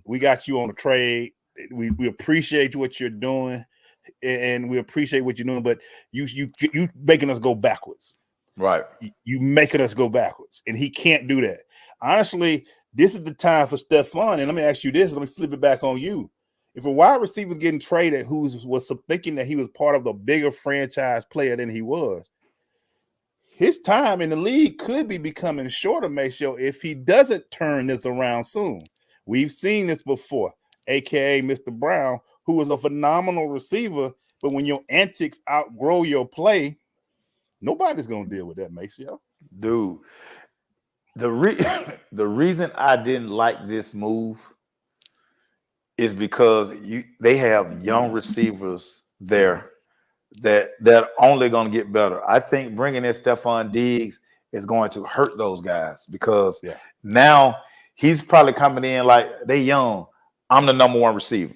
We got you on the trade. We appreciate what you're doing, and we appreciate what you're doing, but you making us go backwards. Right. You making us go backwards, and he can't do that. Honestly, this is the time for Stephon, and let me ask you this. Let me flip it back on you. If a wide receiver was getting traded who was thinking that he was part of the bigger franchise player than he was, his time in the league could be becoming shorter, Maceo, if he doesn't turn this around soon. We've seen this before, a.k.a. Mr. Brown, who was a phenomenal receiver, but when your antics outgrow your play, nobody's going to deal with that, Maceo. Dude, the reason I didn't like this move is because they have young receivers there that only going to get better. I think bringing in Stephon Diggs is going to hurt those guys because now he's probably coming in like they young. I'm the number 1 receiver.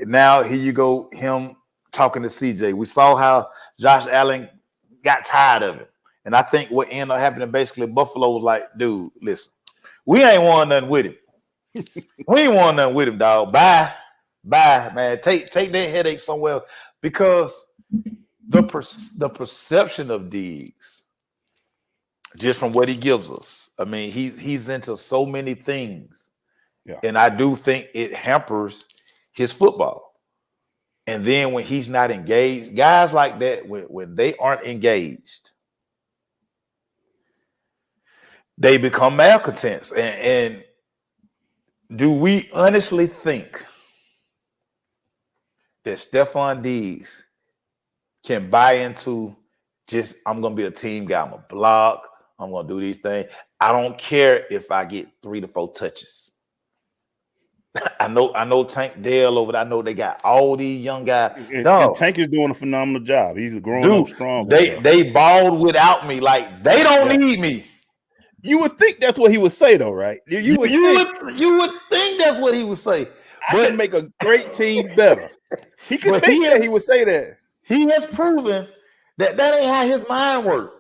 Now here you go, him talking to CJ. We saw how Josh Allen got tired of it. And I think what ended up happening basically, Buffalo was like, dude, listen, we ain't won nothing with him. We ain't won nothing with him, dog. Bye, man. Take that headache somewhere because the perception of Diggs, just from what he gives us, I mean, he's into so many things. Yeah. And I do think it hampers his football. And then when he's not engaged, guys like that, when they aren't engaged, they become malcontents. And do we honestly think that Stephon Diggs can buy into just, I'm going to be a team guy, I'm going to block, I'm going to do these things. I don't care if I get 3 to 4 touches. I know Tank Dell over there. I know they got all these young guys. And Tank is doing a phenomenal job. He's growing up strong. They balled without me. Like they don't need me. You would think that's what he would say, though, right? You would think that's what he would say. I can make a great team better. He could think that he would say that. He has proven that ain't how his mind works.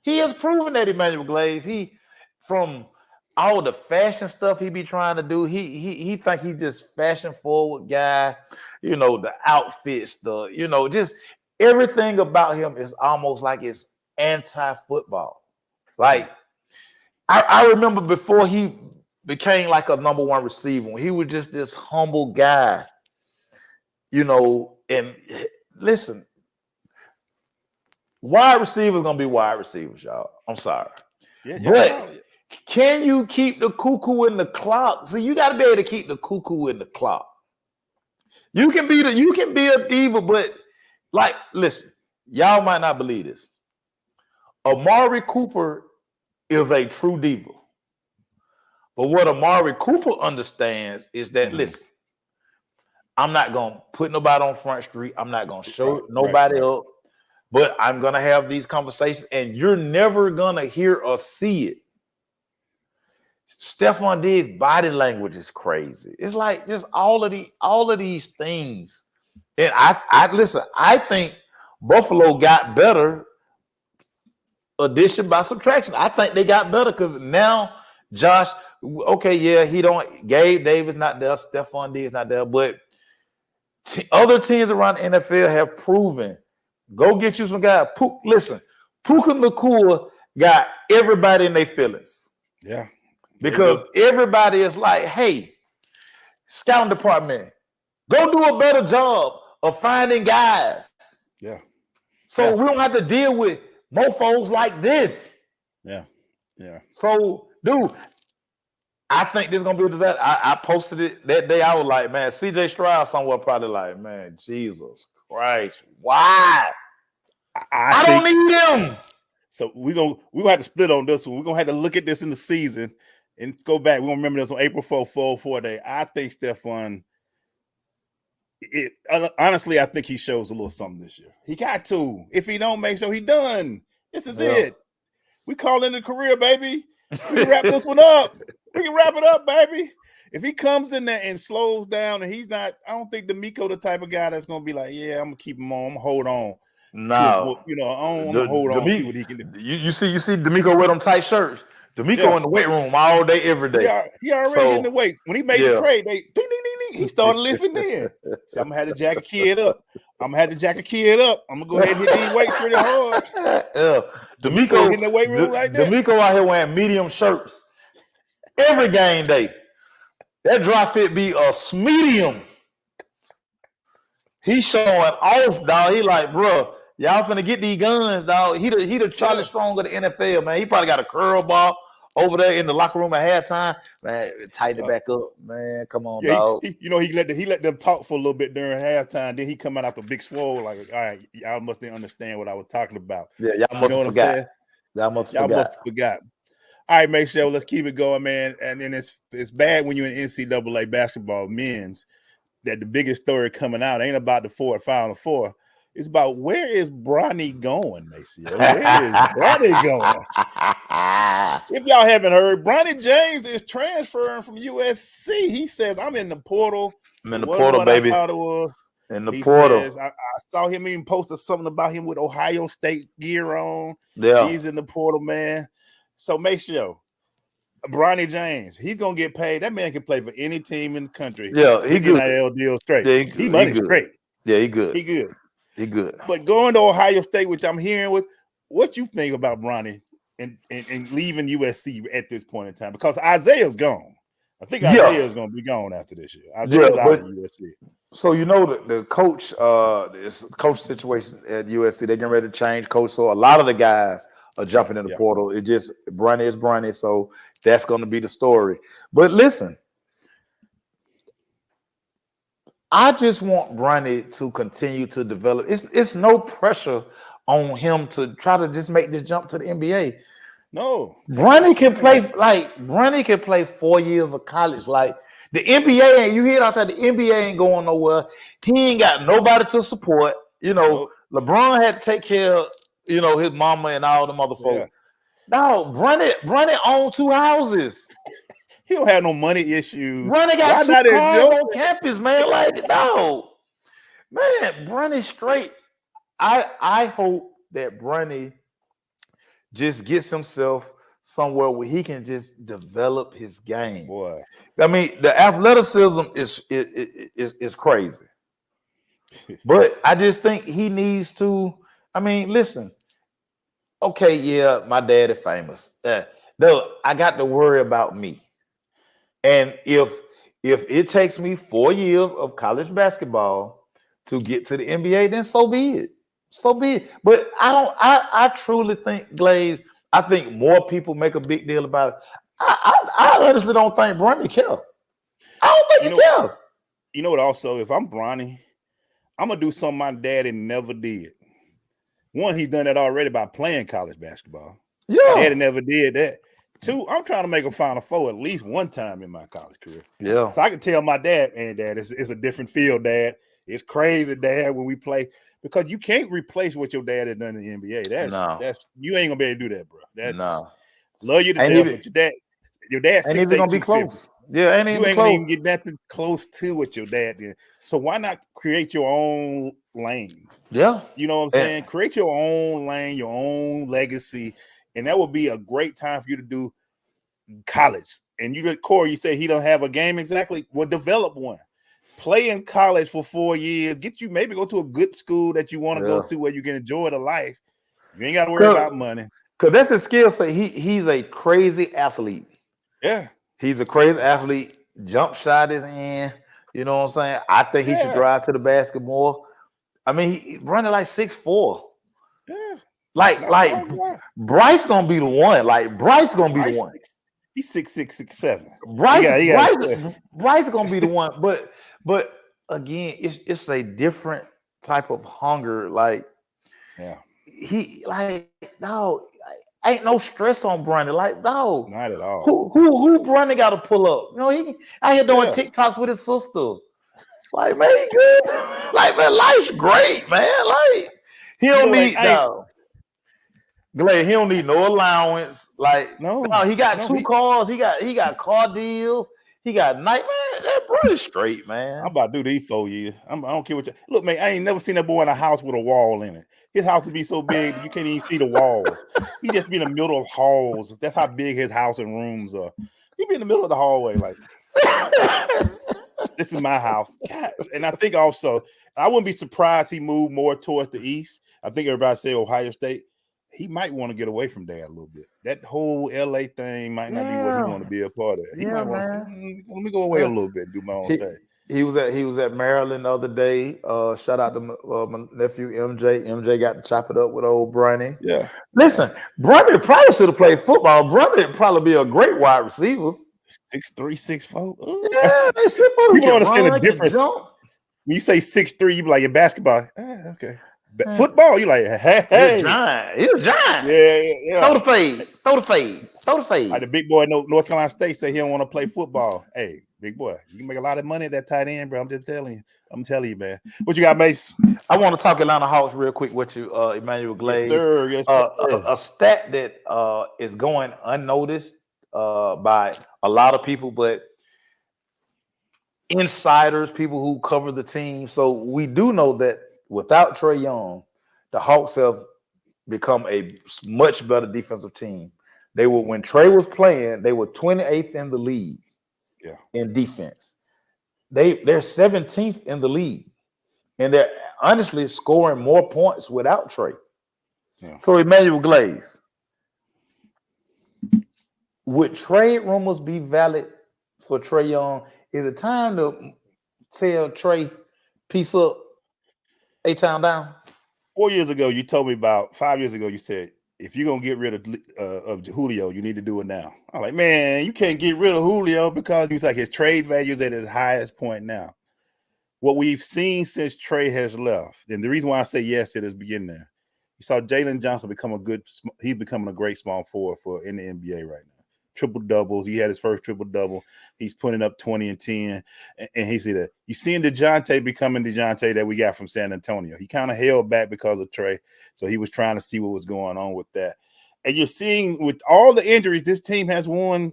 He has proven that, Emmanuel Glaze. From all the fashion stuff he be trying to do, he think he just fashion forward guy. You know, the outfits, just everything about him is almost like it's anti-football. Like I remember before he became like a number 1 receiver, when he was just this humble guy, and listen, wide receivers gonna be wide receivers, y'all. I'm sorry. But can you keep the cuckoo in the clock? So you got to be able to keep the cuckoo in the clock. You can be a diva, but like, listen, y'all might not believe this. Amari Cooper is a true diva. But what Amari Cooper understands is that, listen, I'm not going to put nobody on Front Street. I'm not going to show nobody up. But I'm going to have these conversations, and you're never going to hear or see it. Stephon Diggs' body language is crazy. It's like just all of these things. And I listen, I think Buffalo got better addition by subtraction. I think they got better because now Josh, okay, yeah, Gabe Davis not there, Stephon Diggs not there, but other teams around the NFL have proven, go get you some guys. Listen, Puka Nacua got everybody in their feelings. Yeah. Because everybody is like, hey, scouting department, go do a better job of finding guys. Yeah. So we don't have to deal with mofos like this. Yeah. Yeah. So, dude, I think this is going to be a disaster. I posted it that day. I was like, man, CJ Stroud somewhere probably like, man, Jesus Christ, why? I don't need him. So we're going to have to split on this one. We're going to have to look at this in the season and go back. We're going to remember this on April 4 day. I think Stephon, honestly, I think he shows a little something this year. He got to. If he don't make sure he done. This is it. We call it a career, baby. We can wrap this one up. We can wrap it up, baby. If he comes in there and slows down and he's not, I don't think DeMeco the type of guy that's going to be like, yeah, I'm going to keep him on. I'm going to hold on. No. I'm going to hold on, see what he can do. You see DeMeco wear them tight shirts. DeMeco in the weight room all day, every day. He already in the weight. When he made the trade, they ding, ding, ding, ding. He started lifting in. So I'm going to have to jack a kid up. I'm going to go ahead and hit these weights pretty hard. DeMeco in the weight room right there. DeMeco out here wearing medium shirts every game day. That dry fit be a medium. He's showing off, dog. He like, bro, y'all finna get these guns, dog. He the Charlie Strong of the NFL, man. He probably got a curl ball over there in the locker room at halftime. Man, tighten it back up, man. Come on, dog. He let them talk for a little bit during halftime. Then he come out after big swole, like, all right, y'all must didn't understand what I was talking about. Yeah, y'all must have forgot. Y'all must have forgot. All right, make sure let's keep it going, man. And then it's bad when you're in NCAA basketball men's that the biggest story coming out ain't about the Final Four. It's about where is Bronny going, Maceo? Where is Bronny going? If y'all haven't heard, Bronny James is transferring from USC. He says, I'm in the portal. I'm in the portal, baby. In the portal. Says, I saw him even posted something about him with Ohio State gear on. Yeah. He's in the portal, man. So make sure. Bronny James, he's gonna get paid. That man can play for any team in the country. Yeah, he good. NIL deal straight. Yeah, he money's straight. Yeah, he good. He good. He good. But going to Ohio State, which I'm hearing with, what you think about Bronny and leaving USC at this point in time? Because Isaiah's gone. I think Isaiah's going to be gone after this year. Isaiah's out of USC. So you know the coach, this coach situation at USC, they're getting ready to change coach. So a lot of the guys are jumping in the portal. It just Bronny is Bronny. So that's going to be the story. But listen. I just want Bronny to continue to develop. It's no pressure on him to try to just make the jump to the NBA. No. Bronny can play 4 years of college. Like the NBA ain't, you hear it outside, the NBA ain't going nowhere. He ain't got nobody to support. You know, LeBron had to take care of, you know, his mama and all the other folks. No, Bronny owned 2 houses. He don't have no money issues. Bronny got 2 cars on campus, man. Like, no. Man, Bronny straight. I hope that Bronny just gets himself somewhere where he can just develop his game. Boy. I mean, the athleticism is crazy. But I just think he needs to, I mean, listen. Okay, yeah, my dad is famous. No, I got to worry about me. And if it takes me 4 years of college basketball to get to the NBA, then so be it. So be it. But I truly think, Glaze, I think more people make a big deal about it. I honestly don't think Bronny care. I don't think he care. You know what? Also, if I'm Bronny, I'm gonna do something my daddy never did. One, he's done that already by playing college basketball. Yeah. Daddy never did that. 2, I'm trying to make a Final Four at least one time in my college career. Yeah. So I can tell my dad, and Dad, it's a different field, Dad. It's crazy, Dad, when we play, because you can't replace what your dad has done in the NBA. That's you ain't gonna be able to do that, bro. That's love you to death, but your dad ain't even gonna be close. Yeah, ain't even gonna close. get nothing close to what your dad did. So why not create your own lane? Yeah, you know what I'm saying. Create your own lane, your own legacy, and that would be a great time for you to do college. And Corey, you say he don't have a game exactly. Well, develop one. Play in college for 4 years. Maybe go to a good school that you want to go to where you can enjoy the life. You ain't got to worry about money. Because that's his skill set. He's a crazy athlete. Yeah. He's a crazy athlete. Jump shot is in. You know what I'm saying? I think he should drive to the basketball. I mean, he running like 6'4". Yeah. Like Bryce gonna be the one. Like Bryce gonna be the one. He's 6'6", 6'7". Bryce gonna be the one. But again, it's a different type of hunger. Like, he ain't no stress on Brandon. Like, no, not at all. Who Brandon got to pull up? You know, he out here doing TikToks with his sister. Like, man, he good. Like, man, life's great, man. Like, he don't need Glad he don't need no allowance. Like, no, he got 2 cars. He got car deals. He got night, man. That brother's straight, man. I'm about to do these 4 years. I don't care what you look, man. I ain't never seen that boy in a house with a wall in it. His house would be so big you can't even see the walls. He just be in the middle of halls. That's how big his house and rooms are. He be in the middle of the hallway, like this is my house. God. And I think also, I wouldn't be surprised he moved more towards the east. I think everybody say Ohio State. He might want to get away from Dad a little bit. That whole LA thing might not be what he want to be a part of. He might want to say, let me go away a little bit and do my own thing. He was at Maryland the other day. Shout out to my nephew MJ. MJ got to chop it up with old Bronny. Yeah. Listen, Bronny probably should have played football. Bronny would probably be a great wide receiver. 6'3", 6'4". Yeah, you don't understand the difference. When you say 6'3", you be like in basketball. Okay. Football, you like, hey. He was giant. Yeah. Throw the fade. Like the big boy North Carolina State say he don't want to play football. Hey, big boy, you can make a lot of money at that tight end, bro. I'm just telling you. I'm telling you, man. What you got, Mace? I want to talk Atlanta Hawks real quick with you, Emmanuel Glaze. Yes, sir. A stat that is going unnoticed by a lot of people, but insiders, people who cover the team. So we do know that without Trae Young, the Hawks have become a much better defensive team. They were, when Trae was playing, they were 28th in the league in defense. They're 17th in the league. And they're honestly scoring more points without Trae. Yeah. So Emmanuel Glaze, would trade rumors be valid for Trae Young? Is it time to tell Trae, peace up, A-Town down? 4 years ago, you told me about 5 years ago, you said, if you're going to get rid of Julio, you need to do it now. I'm like, man, you can't get rid of Julio because he's like his trade value is at his highest point now. What we've seen since Trae has left, and the reason why I say yes to this beginning there, you saw Jalen Johnson he's becoming a great small forward in the NBA right now. Triple doubles. He had his first triple double. He's putting up 20 and 10. And he said that you seeing DeJounte becoming DeJounte that we got from San Antonio. He kind of held back because of Trae. So he was trying to see what was going on with that. And you're seeing with all the injuries, this team has won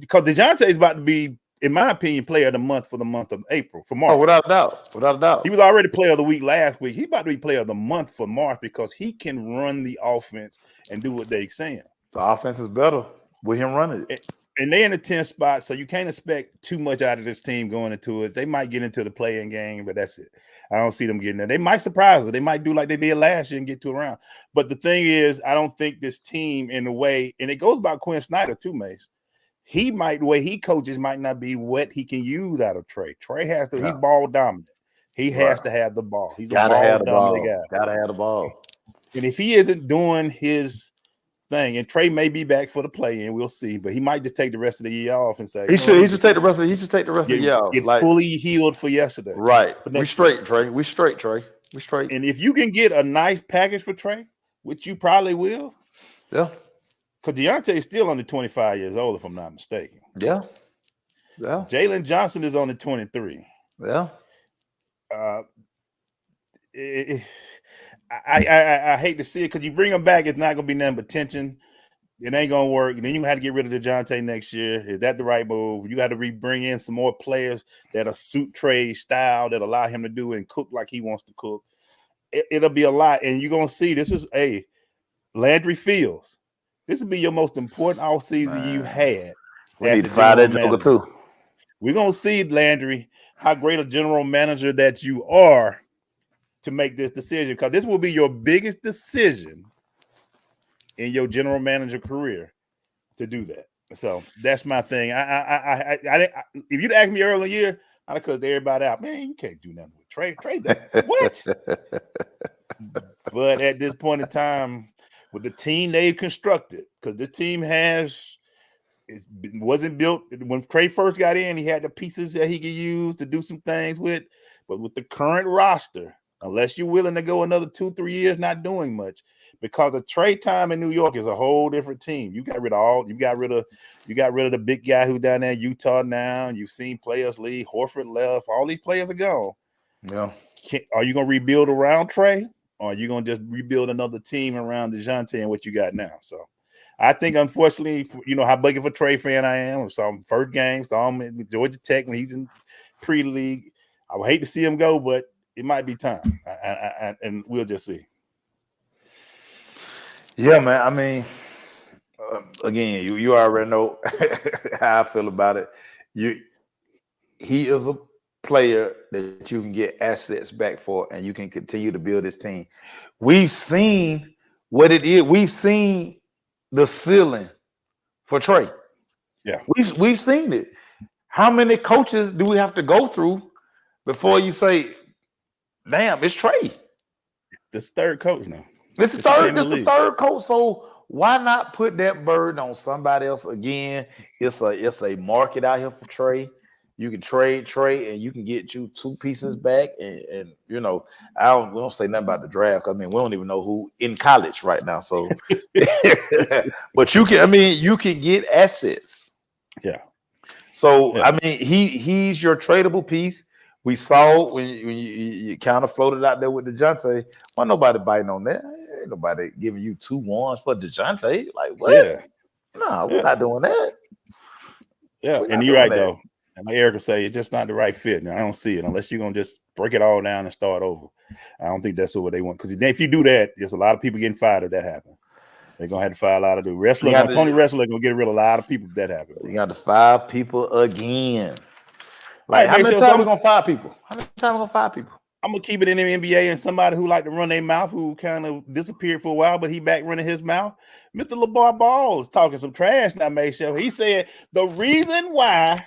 because DeJounte is about to be, in my opinion, player of the month for the month of April, for March. Oh, without a doubt. Without a doubt. He was already player of the week last week. He's about to be player of the month for March because he can run the offense and do what they're saying. The offense is better with him running it. And they're in the 10th spot, so you can't expect too much out of this team going into it. They might get into the play-in game, but that's it. I don't see them getting there. They might surprise us. They might do like they did last year and get to a round. But the thing is, I don't think this team in the way, and it goes about Quinn Snyder too, Mace. The way he coaches might not be what he can use out of Trae. Trae has to, he's ball dominant. He has to have the ball. He's gotta a have the ball. Guy. Gotta have the ball. And if he isn't doing his thing, and Trae may be back for the play-in, we'll see. But he might just take the rest of the year off and say he should take the rest of the year off. Get fully healed for yesterday. Right. We straight, Trae. We straight. And if you can get a nice package for Trae, which you probably will, yeah, Because Deontay is still only 25 years old, if I'm not mistaken. Yeah. Yeah. Jalen Johnson is only 23. Yeah. I hate to see it because you bring him back, it's not gonna be nothing but tension. It ain't gonna work. And then you have to get rid of DeJounte next year. Is that the right move? You got to bring in some more players that are suit trade style that allow him to do and cook like he wants to cook. It'll be a lot, and you're gonna see this is Landry Fields. This will be your most important offseason you had. We need to fire that joker too. We're gonna see, Landry, how great a general manager that you are to make this decision, because this will be your biggest decision in your general manager career to do that. So that's my thing. I if you'd asked me earlier in the year, I'd have cussed everybody out. Man, you can't do nothing with trade that. What? But at this point in time, with the team they've constructed, because the team wasn't built when Trey first got in, he had the pieces that he could use to do some things with. But with the current roster, unless you're willing to go another 2-3 years not doing much, because the trade time in New York is a whole different team. You got rid of the big guy who's down there in Utah now. You've seen players leave. Horford left. All these players are gone. Yeah. Are you gonna rebuild around Trey, or are you gonna just rebuild another team around DeJounte and what you got now? So I think, unfortunately, you know how big of a Trey fan I am. I saw him first game, saw him at Georgia Tech when he's in pre-league. I would hate to see him go, but it might be time, and we'll just see. Yeah, man. I mean, again, you already know how I feel about it. He is a player that you can get assets back for, and you can continue to build this team. We've seen what it is. We've seen the ceiling for Trey. Yeah, we've seen it. How many coaches do we have to go through before you say, "Damn, it's Trey"? This third coach now. This is the third coach. So why not put that burden on somebody else again? It's a market out here for Trey. You can trade Trey, and you can get you 2 pieces back. And you know, we don't say nothing about the draft. I mean, we don't even know who in college right now. So, but you can get assets. Yeah. So yeah. I mean, he's your tradable piece. We saw when you kind of floated out there with DeJounte. Why nobody biting on that? Ain't nobody giving you 2 ones for DeJounte. Like what? Yeah. No, we're not doing that. Yeah, and you're right though. And like Eric will say, it's just not the right fit. Now I don't see it unless you're gonna just break it all down and start over. I don't think that's what they want. Because if you do that, there's a lot of people getting fired if that happens. They're gonna have to fire a lot of the wrestlers. Tony Wrestler gonna get rid of a lot of people if that happens. You got to fire people again. Like, how many times we gonna fire people? How many times we gonna fire people? I'm gonna keep it in the NBA, and somebody who like to run their mouth, who kind of disappeared for a while, but he back running his mouth. Mr. LeVar Ball is talking some trash now, Mayshow. He said the reason why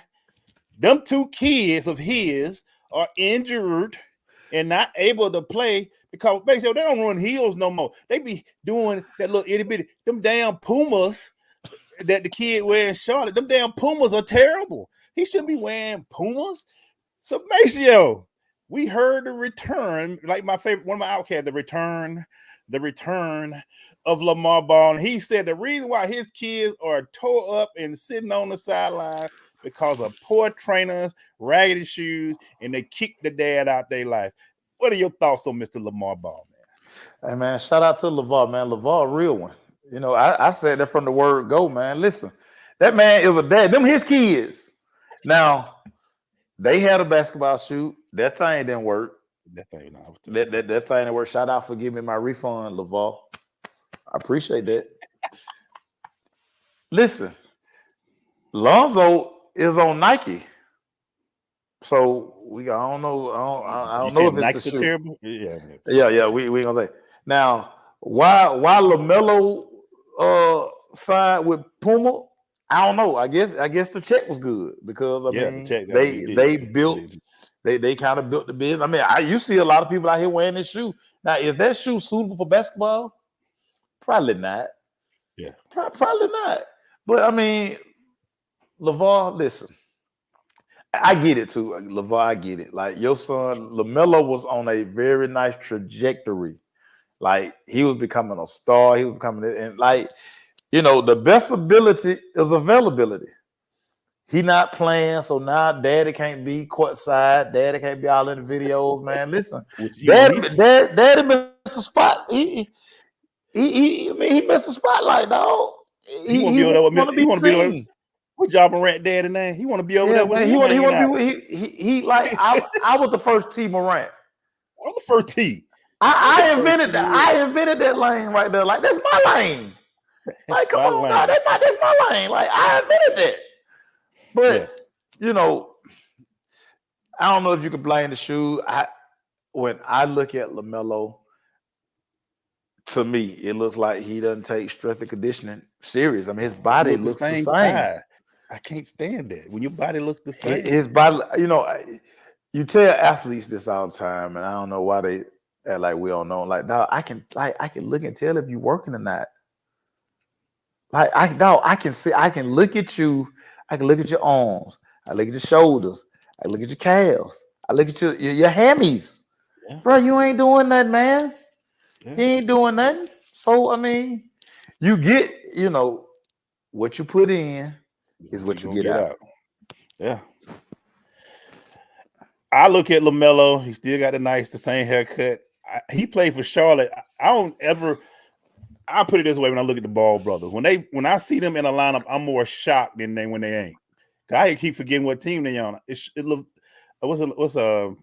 them 2 kids of his are injured and not able to play because Mayshow, they don't run heels no more. They be doing that little itty bitty, them damn Pumas that the kid wearing Charlotte. Them damn Pumas are terrible. He shouldn't be wearing Pumas. So Mayshow, we heard the return, like my favorite, one of my outcasts, the return of Lamar Ball. And he said the reason why his kids are tore up and sitting on the sideline because of poor trainers, raggedy shoes, and they kicked the dad out their life. What are your thoughts on Mr. Lamar Ball, man? Hey, man, shout out to LeVar, man. LeVar, a real one. You know, I said that from the word go, man. Listen, that man is a dad. Them his kids. Now, they had a basketball shoot. That thing didn't work. That thing didn't work. Shout out for giving me my refund, LeVar. I appreciate that. Listen, Lonzo is on Nike. So I don't know if it's the shoe. Terrible? Yeah. We gonna say now why LaMelo signed with Puma. I don't know. I guess the check was good because they kind of built the business. I mean, you see a lot of people out here wearing this shoe. Now, is that shoe suitable for basketball? Probably not. Yeah, probably not. But I mean, LeVar, listen, I get it too. LeVar, I get it. Like your son LaMelo was on a very nice trajectory. Like he was becoming a star. He was becoming, and like the best ability is availability. He not playing, so now Daddy can't be courtside. Daddy can't be all in the videos, man. Listen, Daddy missed the spot. He missed the spotlight, dog. He want to be over there with me. He want to be over. What John Morant Daddy name? He want to be over there with man, him. He want to be. He like I was the first T Morant. I'm the first T. I invented that. I invented that lane right there. Like that's my lane. Like come on, God, that's my lane. Like I invented that. But I don't know if you can blame the shoe. When I look at LaMelo, to me, it looks like he doesn't take strength and conditioning serious. I mean, his body looks the same. I can't stand that. When your body looks the same. His body, you tell athletes this all the time, and I don't know why they act like we don't know. Like, no, I can look and tell if you're working or not. Like, I can see, I can look at you, I can look at your arms, I look at your shoulders, I look at your calves, I look at your hammies. Yeah. Bro, you ain't doing nothing, man. Yeah. You ain't doing nothing. So, I mean, you get, what you put in is what you get out. Yeah. I look at LaMelo. He still got the same haircut. He played for Charlotte. I'll put it this way when I look at the Ball brothers. When I see them in a lineup, I'm more shocked than when they ain't. I keep forgetting what team they on. What's the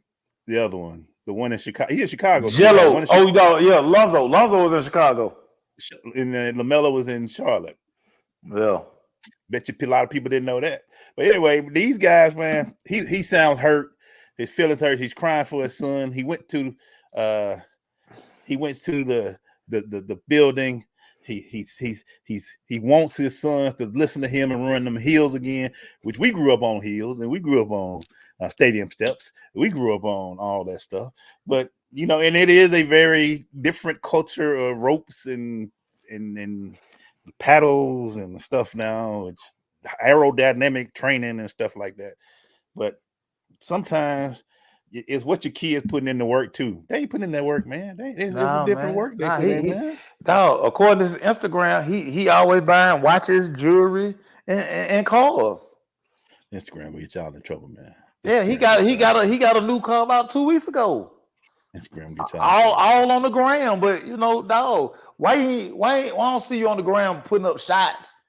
other one? The one in Chicago. He's in Chicago. Jello. Lonzo. Lonzo was in Chicago. And then LaMelo was in Charlotte. Yeah. Bet you a lot of people didn't know that. But anyway, these guys, man, he sounds hurt. His feelings hurt. He's crying for his son. He went to the building. He wants his sons to listen to him and run them hills again, which we grew up on hills and we grew up on stadium steps. We grew up on all that stuff. But and it is a very different culture of ropes and paddles and stuff now. It's aerodynamic training and stuff like that. But sometimes it's what your kids putting in the work too. They ain't putting in that work, man. It's a different work they put in, man. No, according to his Instagram, he always buying watches, jewelry, and cars. Instagram will get y'all in trouble, man. Yeah, he got a new car about 2 weeks ago. Instagram get y'all all on the gram, but dog, why don't see you on the gram putting up shots?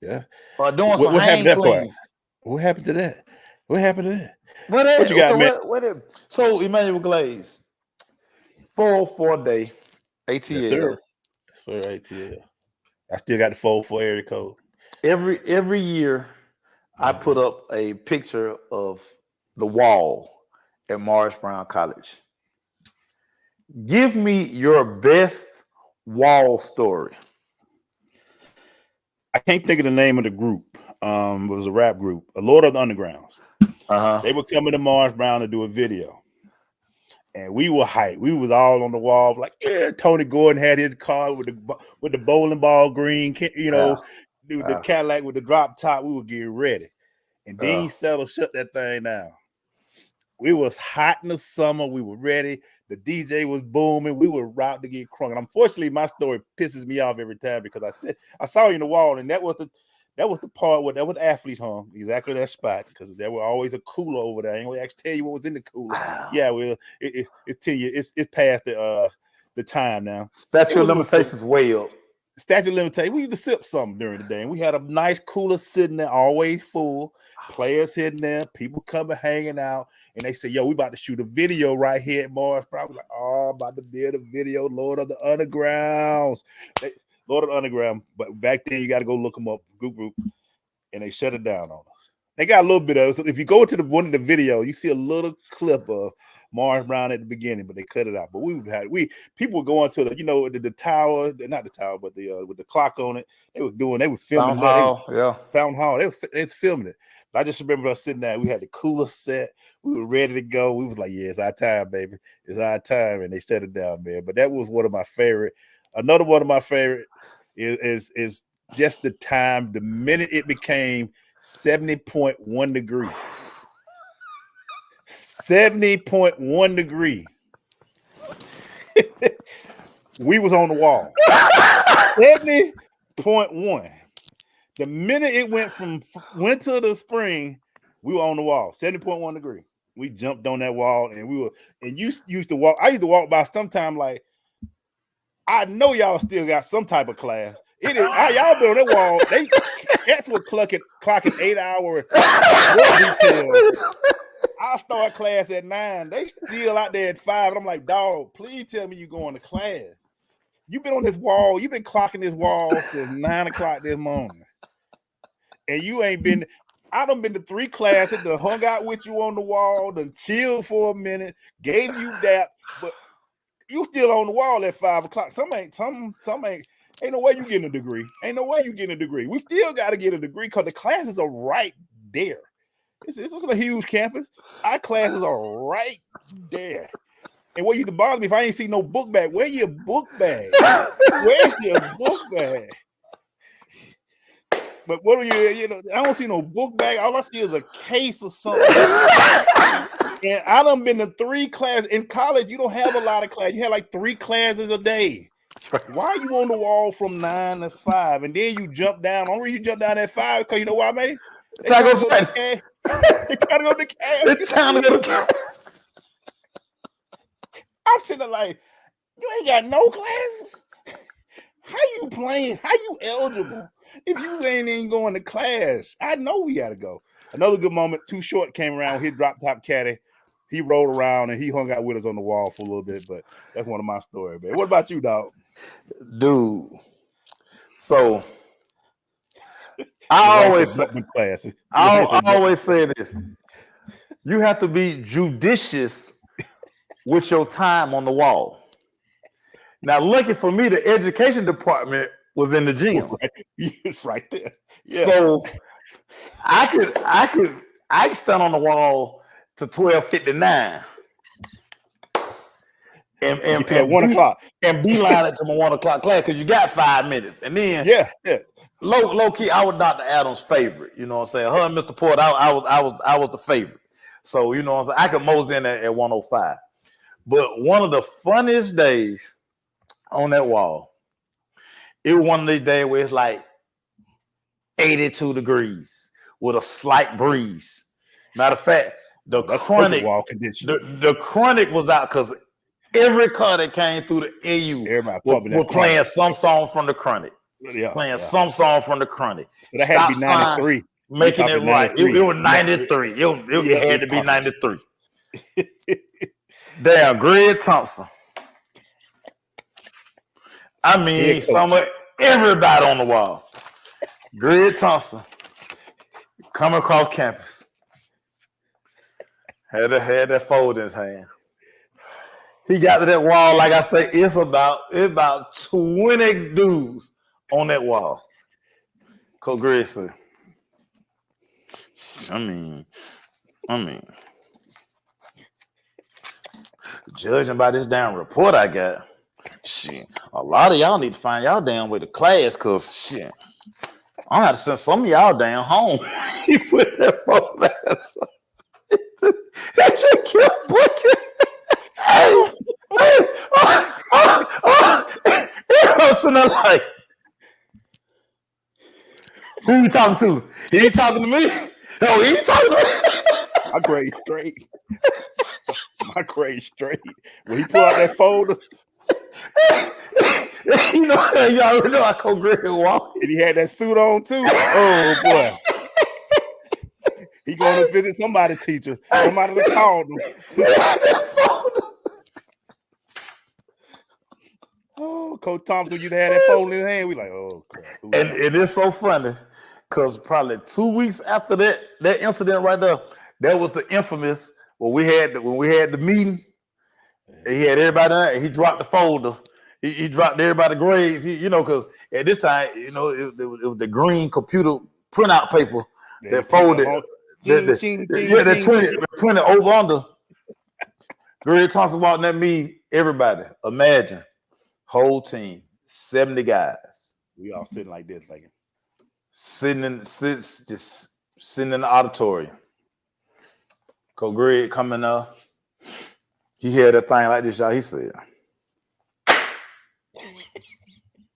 Yeah, or doing some hang cleans. What happened to that? What happened to that? What you got, man? So Emmanuel Glaze, 404 day, ATL. Yes, sir. ATL. I still got the 404 area code. Every year, I put up a picture of the wall at Morris Brown College. Give me your best wall story. I can't think of the name of the group. It was a rap group, a Lord of the Undergrounds. They were coming to Morris Brown to do a video. And we were hyped. We was all on the wall, like, yeah, Tony Gordon had his car with the bowling ball green, the Cadillac with the drop top. We were getting ready. And Dean Settle shut that thing down. We was hot in the summer. We were ready. The DJ was booming. We were about to get crunk. And unfortunately, my story pisses me off every time because I saw you in the wall, and that was the part where that was the athlete home, exactly that spot, because there were always a cooler over there. I ain't gonna actually tell you what was in the cooler. Wow. Yeah, well, it's 10 years. It's past the time now. Statute of limitations way up. Statute of limitations. We used to sip something during the day, and we had a nice cooler sitting there, always full. Players hitting there, people coming, hanging out, and they say, "Yo, we about to shoot a video right here at Morris." Probably like, "Oh, I'm about to build a video, Lord of the Undergrounds." Lord of the Underground, but back then you got to go look them up, group, and they shut it down on us. They got a little bit of it. So if you go to one of the video, you see a little clip of Morris Brown at the beginning, but they cut it out. But people were going to the tower, not the tower, but with the clock on it. They were filming Fountain Hall. They was filming it. But I just remember us sitting there. We had the cooler set. We were ready to go. We was like, yeah, it's our time, baby. It's our time. And they shut it down, man. But that was one of my favorite. Another one of my favorite is just the time, the minute it became 70.1 degrees. 70.1 degrees. We was on the wall. 70.1. The minute it went from winter to spring, we were on the wall, 70.1 degree. We jumped on that wall, and you used to walk. I used to walk by sometime like, I know y'all still got some type of class. It is y'all been on that wall. Cats were clocking 8-hour work details. I start class at 9. They still out there at 5. And I'm like, dog, please tell me you going to class. You've been on this wall. You've been clocking this wall since 9 o'clock this morning. And you ain't been. I done been to 3 classes, done hung out with you on the wall, done chilled for a minute, gave you that, but you still on the wall at 5 o'clock. Some ain't no way you getting a degree. Ain't no way you getting a degree. We still got to get a degree because the classes are right there. This is a huge campus. Our classes are right there. And what used to bother me if I ain't see no book bag, where your book bag? Where's your book bag? But what do I don't see no book bag. All I see is a case or something. And I done been to 3 classes. In college, you don't have a lot of classes. You have like 3 classes a day. Why are you on the wall from 9 to 5? And then you jump down. Only reason you jump down at 5 because you know why, man? They gotta go to the cash. They gotta go to the cash. It's time to go to cash. I'm sitting there like, you ain't got no classes. How you playing? How you eligible if you ain't going to class? I know we gotta go. Another good moment. Too Short came around with his drop top caddy. He rolled around and he hung out with us on the wall for a little bit. But that's one of my stories, man. What about you, dog? Dude. So I always say this. You have to be judicious with your time on the wall. Now, lucky for me, the education department was in the gym. It's right there. Yeah. So I could stand on the wall to 12:59 and at 1 o'clock and beeline it to my 1 o'clock class because you got 5 minutes. And then low key, I was Dr. Adams' favorite. You know what I'm saying? Her and Mr. Porter, I was the favorite. So you know what I'm saying? I could mosey in at 105. But one of the funniest days on that wall, it was one of these days where it's like 82 degrees with a slight breeze. Matter of fact, the chronic was out because every car that came through the AU was playing some song from the chronic. Some song from the chronic. So that had to be 93. Making it right. It was 93. It had to be 93. Damn, Greg Thompson. I mean, everybody on the wall. Greg Thompson coming across campus. Had that fold in his hand. He got to that wall, like I say, it's about 20 dudes on that wall. Coach Greg said, I mean, judging by this damn report I got, shit, a lot of y'all need to find y'all damn way to class, cause shit, I'm gonna have to send some of y'all damn home. He put that phone back. That just kept booking. I'm sitting there like, who you talking to? He ain't talking to me. No, he ain't talking to me. My grade straight. My grade straight. When he pulled out that folder. You know, you already know I go Greg walk. And he had that suit on too. Oh boy. He going to visit somebody's teacher. Somebody that called him. Oh, Coach Thompson, you had that phone in his hand. We like, oh crap. And it's so funny because probably 2 weeks after that incident right there, that was the infamous when we had the meeting. He had everybody there, and he dropped the folder. He dropped everybody's grades. Because at this time, it was the green computer printout paper that folded. That printed over under. Greg Thompson walked in that meeting. Everybody, imagine, whole team, 70 guys. We all sitting like this, thinking. Sitting in the auditorium. Coach Greg coming up. He had a thing like this, y'all. He said,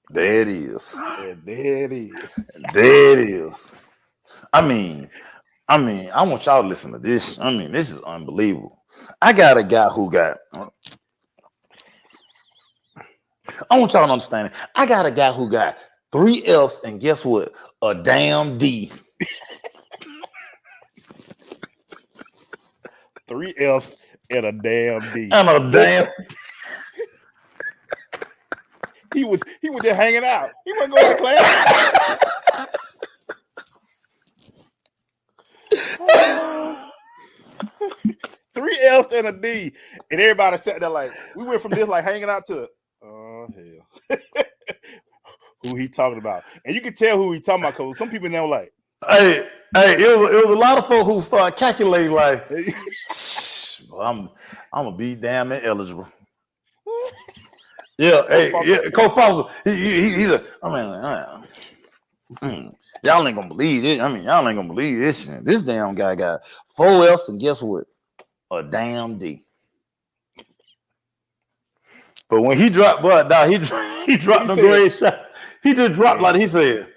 There it is. And there it is. There it is. I mean, I want y'all to listen to this. I mean, this is unbelievable. I got a guy who got. I want y'all to understand it. I got a guy who got 3 F's and guess what? A damn D. 3 F's and a damn D. And a damn. He was just hanging out. He wasn't going to class. Three F's and a D, and everybody sat there like we went from this like hanging out to oh hell. Who he talking about? And you can tell who he talking about because some people know like hey, it was a lot of folks who started calculating like I'm gonna be damn ineligible. Yeah, Coach Foster, he's a, y'all ain't gonna believe it. I mean, y'all ain't gonna believe this. This damn guy got 4 F's and guess what? A damn D. But when he dropped, he dropped the grade shot. He just dropped like he said.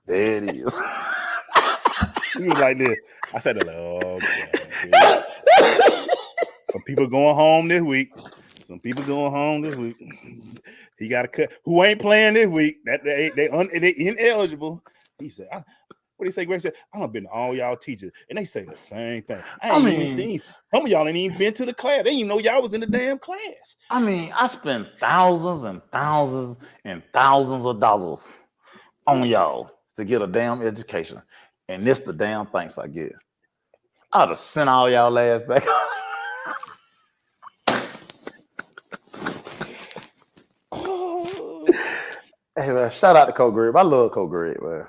There it is. He was like this. I said, oh, God. Some people going home this week. He got a cut. Who ain't playing this week? That they ineligible. He said, what he say? Greg said, I done been to all y'all teachers, and they say the same thing. I ain't even seen some of y'all ain't even been to the class. They didn't even know y'all was in the damn class. I mean, I spent thousands and thousands and thousands of dollars on y'all to get a damn education, and this the damn thanks I get. I'd have sent all y'all ass back. Hey man, shout out to Coach Greg. I love Coach Greg, man.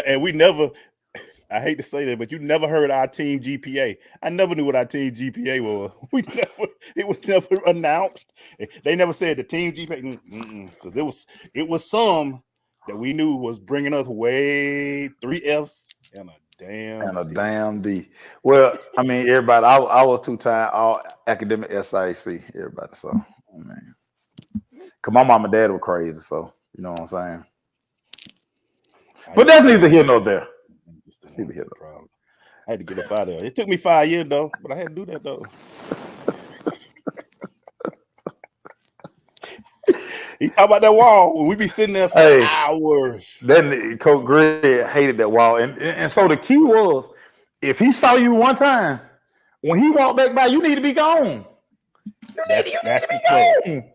And we never, I hate to say that, but you never heard our team GPA. I never knew what our team GPA was. It was never announced. They never said the team GPA because it was some that we knew was bringing us way 3 F's and a damn D. Well, I mean, everybody. I was 2-time all academic SIC. Everybody, so I mean, cause my mom and dad were crazy, so you know what I'm saying. But that's neither here nor there. Neither here nor there. I had to get up out of there. It took me 5 years though, but I had to do that though. He talk about that wall when we be sitting there for hours. Then Coach Greg hated that wall, and so the key was if he saw you one time, when he walked back by, you need to be gone. That's the thing.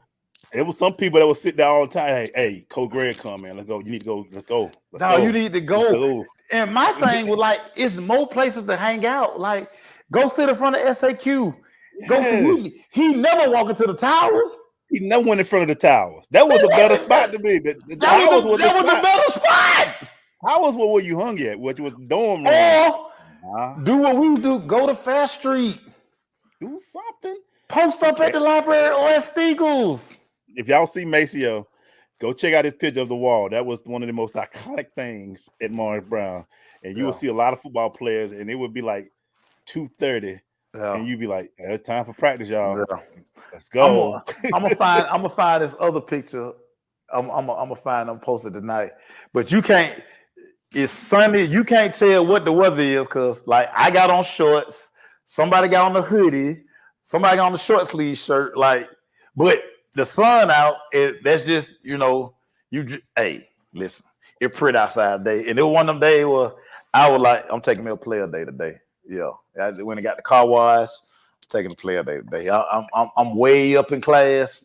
It was some people that would sit there all the time. Hey, Coach Greg, come man, let's go. You need to go. Let's go. You need to go. And my thing was like, it's more places to hang out. Like, go sit in front of SAQ. He never walked into the towers. He never went in front of the towers. That was a better spot to be. The towers was the better spot. Towers were where you hung at, which was dorm room. Or do what we do. Go to Fast Street. Do something. Post up at the library or at Steagles. If y'all see Maceo, go check out his picture of the wall. That was one of the most iconic things at Morris Brown. And you will see a lot of football players, and it would be like 2:30. Yeah. And you'd be like, it's time for practice, y'all. Yeah. Let's go. I'm gonna find this other picture. I'm gonna find them posted tonight. But you can't, it's sunny. You can't tell what the weather is because like I got on shorts, somebody got on the hoodie, somebody got on the short sleeve shirt, but the sun out, that's just, hey, listen, it's pretty outside today. And it was one of them days where I was like, I'm taking me a player day today. Yeah. I went and got the car wash, taking a player day today. I'm way up in class.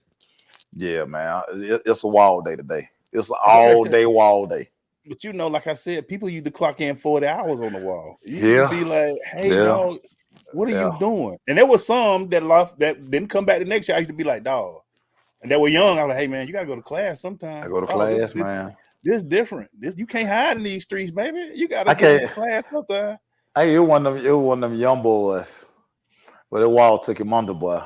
Yeah, man. It's a wall day today. It's an all-day wall day. But like I said, people used to clock in 40 hours on the wall. You used to be like, hey, dog, what are you doing? And there was some that lost that didn't come back the next year. I used to be like, dog. And they were young. I was like, hey, man, you got to go to class sometime. I go to class, man. This is different. You can't hide in these streets, baby. You got to go to class sometime. Hey, it was one of them young boys. But that wall took him under, boy.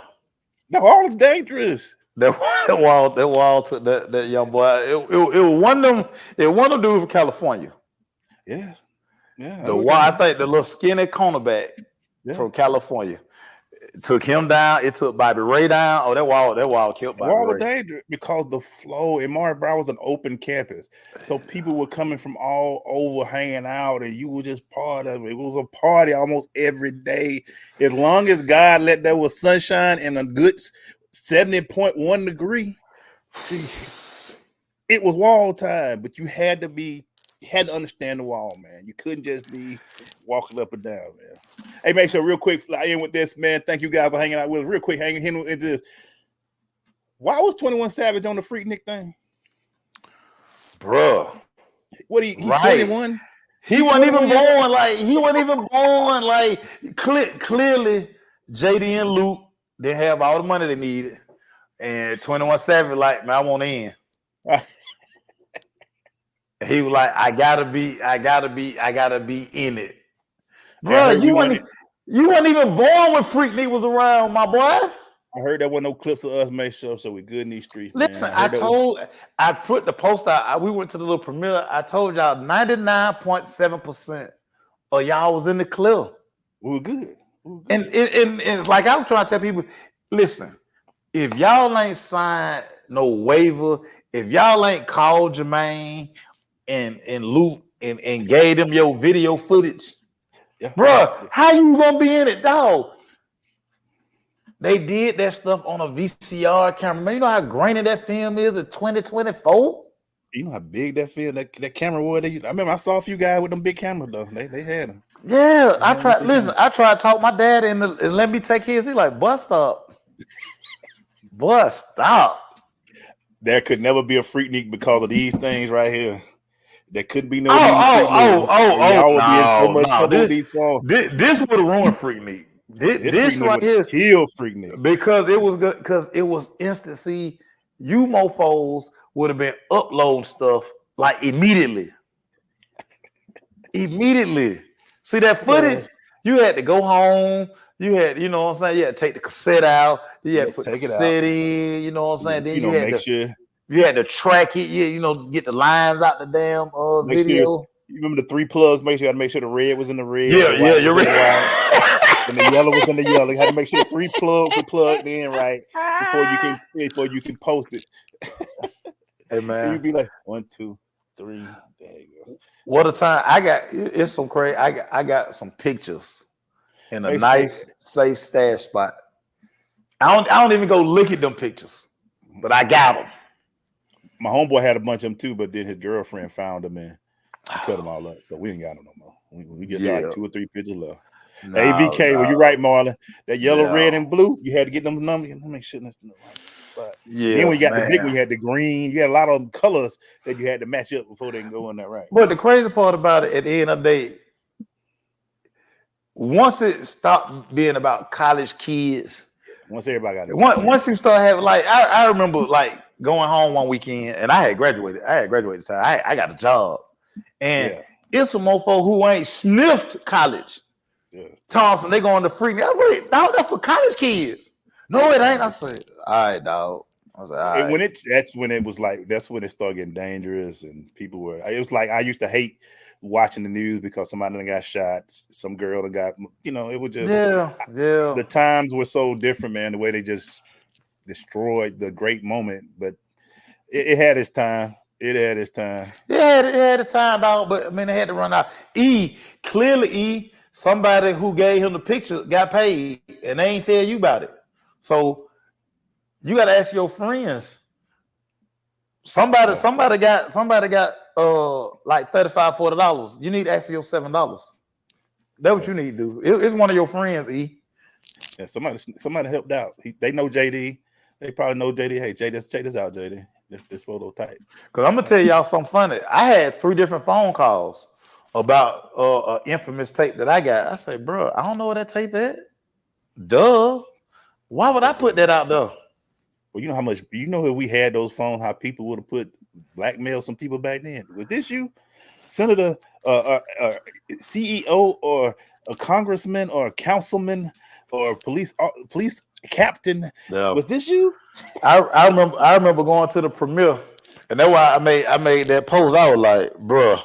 That wall is dangerous. That wall took that young boy. It was one of them dudes from California. Yeah. I think the little skinny cornerback from California. It took him down. It took Bobby Ray down. Oh, that wall killed Bobby Wall Ray. was dangerous because the flow in Martin Brown was an open campus. So people were coming from all over hanging out, and you were just part of it. It was a party almost every day. As long as God let there was sunshine and a good 70.1 degree, it was wall time. But you had to understand the wall, man. You couldn't just be walking up and down, man. Hey, make sure real quick, fly in with this, man. Thank you guys for hanging out with us. Real quick, hanging in with this. Why was 21 Savage on the Freaknik thing? Bruh. What he 21? He wasn't even born. Like, he wasn't even born. Like, clearly, JD and Luke didn't have all the money they needed. And 21 Savage, like, man, I want in. He was like, I gotta be in it. Bro, you weren't even born when Freaknik was around, my boy. I heard there wasn't no clips of us made sure, so we good in these streets. Listen, I put the post out. We went to the little premiere. I told y'all 99.7% of y'all was in the clip. We were good. And it's like I'm trying to tell people, listen, if y'all ain't signed no waiver, if y'all ain't called Jermaine and Luke and gave them your video footage, bro, how you gonna be in it, dog? They did that stuff on a VCR camera. Man, you know how grainy that film is in 2024? You know how big that film, that camera was? I remember I saw a few guys with them big cameras, though. They had them. Yeah, I tried to talk my dad and let me take his. He's like, bust up. Bust up. There could never be a Freaknik because of these things right here. There couldn't be no. This would have ruined Freaknik. This right here, killed Freaknik because it was good. Because it was instant. See, you mofos would have been uploading stuff like immediately. See that footage? You had to go home. You had, you know what I'm saying? You had to take the cassette out. You had to put the cassette in. You know what I'm saying? Then you had to you had to track it. You know, get the lines out the damn video. You remember the 3 plugs? Make sure you had to make sure the red was in the red. Yeah, you're right. And the yellow was in the yellow. You had to make sure the 3 plugs were plugged in right before you can post it. Hey man, and you'd be like 1, 2, 3. There you go. What a time! It's some crazy. I got some pictures in a nice, safe stash spot. I don't even go look at them pictures, but I got them. My homeboy had a bunch of them too, but then his girlfriend found them and cut them all up. So we ain't got them no more. We just got like 2 or 3 pictures left. AVK, well, you're right, Marlon. That yellow, red, and blue, you had to get them numbers. Let me make sure that's the right spot. Yeah. Then when you got the big one, you had the green. You had a lot of colors that you had to match up before they can go in that right. But the crazy part about it, at the end of the day, once it stopped being about college kids, once everybody got it. Once you start having, like, I remember like going home one weekend, and I had graduated. So I got a job, and it's some mofo who ain't sniffed college. Yeah. Thompson, they going to Freaknik. I was like, dog, that's for college kids. No, it ain't. I said, all right, dog. I was like, all right. That's when it started getting dangerous, and people were. It was like I used to hate watching the news because somebody done got shot, some girl done got. You know, it was just The times were so different, man. The way they just destroyed the great moment, but it had its time. It had its time. Yeah, it had its time, dog. But I mean, they had to run out. Clearly, somebody who gave him the picture got paid, and they ain't tell you about it. So you got to ask your friends. Somebody got like $35, $40. You need to ask for your $7. That's what you need to do. It's one of your friends, E. Yeah, somebody helped out. They know JD. They probably know JD. Hey, check this out, JD. This photo tight. Because I'm gonna tell y'all something funny. I had 3 different phone calls about an infamous tape that I got. I said, bro, I don't know where that tape at. Duh. Why would I put that out there? Well, you know how much, you know, if we had those phones, how people would have put blackmail some people back then. Was this you, senator, CEO, or a congressman, or a councilman, or police captain? Yeah. Was this you? I remember going to the premiere, and that's why I made that post. I was like, bro,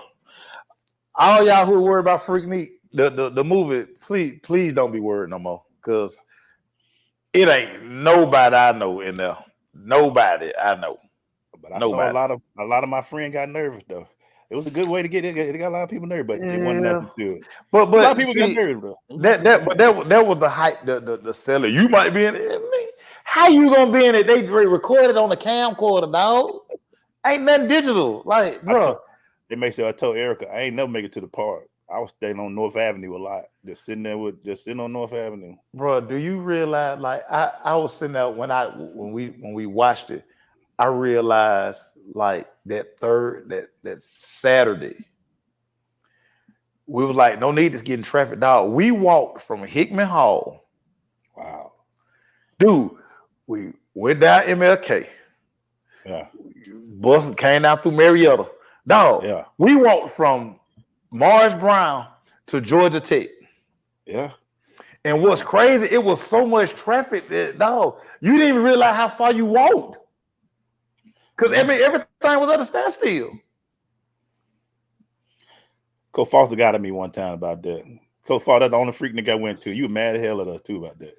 all y'all who are worried about Freaknik, the movie, please don't be worried no more, because It ain't nobody I know in there. Nobody I know. But I saw a lot of my friends got nervous though. It was a good way to get it. It got a lot of people nervous, but it wasn't nothing to it. But a lot of people got nervous, bro. That was the hype, the seller. You might be in it. How you gonna be in it? They recorded on the camcorder, dog. Ain't nothing digital. Like, bro. It makes sure I told Erica I ain't never make it to the park. I was staying on North Avenue a lot. Just sitting on North Avenue. Bro, do you realize? Like, I was sitting there when we watched it. I realized like that Saturday, we was like, no need to get in traffic, dog. We walked from Hickman Hall. Wow, dude. We went down MLK. Yeah, bus came down through Marietta. Dog. Yeah, we walked from Morris Brown to Georgia Tech. Yeah. And what's crazy, it was so much traffic that, dog, you didn't even realize how far you walked. Because everything was at a standstill. Coach Foster got at me one time about that. Coach Foster, that's the only Freaknik I went to. You were mad as hell at us too about that.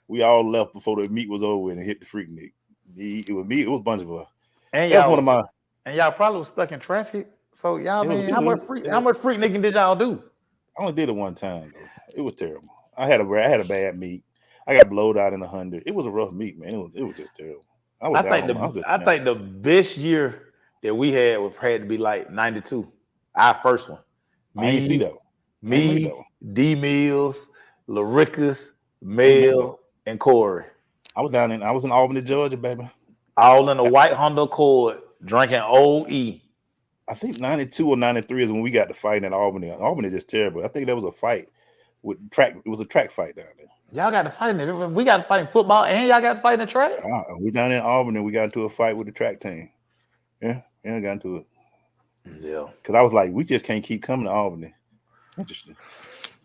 We all left before the meet was over and hit the Freaknik. It was me. It was a bunch of us. And y'all probably was stuck in traffic. So y'all, how much Freaknik did y'all do? I only did it one time though. It was terrible. I had a bad meet. I got blowed out in 100. It was a rough meet, man. It was just terrible. I think the best year that we had to be like 92. Our first one. Me, D Mills, Laricus, Mel, and Corey. I was in Albany, Georgia, baby. All in a white Honda Accord, drinking Old E. I think 92 or 93 is when we got to fight in Albany. Albany is just terrible. I think there was a fight with track. It was a track fight down there. Y'all got to fight in it. We got to fight in football, and y'all got to fight in the track. We down in Albany. We got into a fight with the track team. Yeah, got into it. Yeah, because I was like, we just can't keep coming to Albany. Interesting.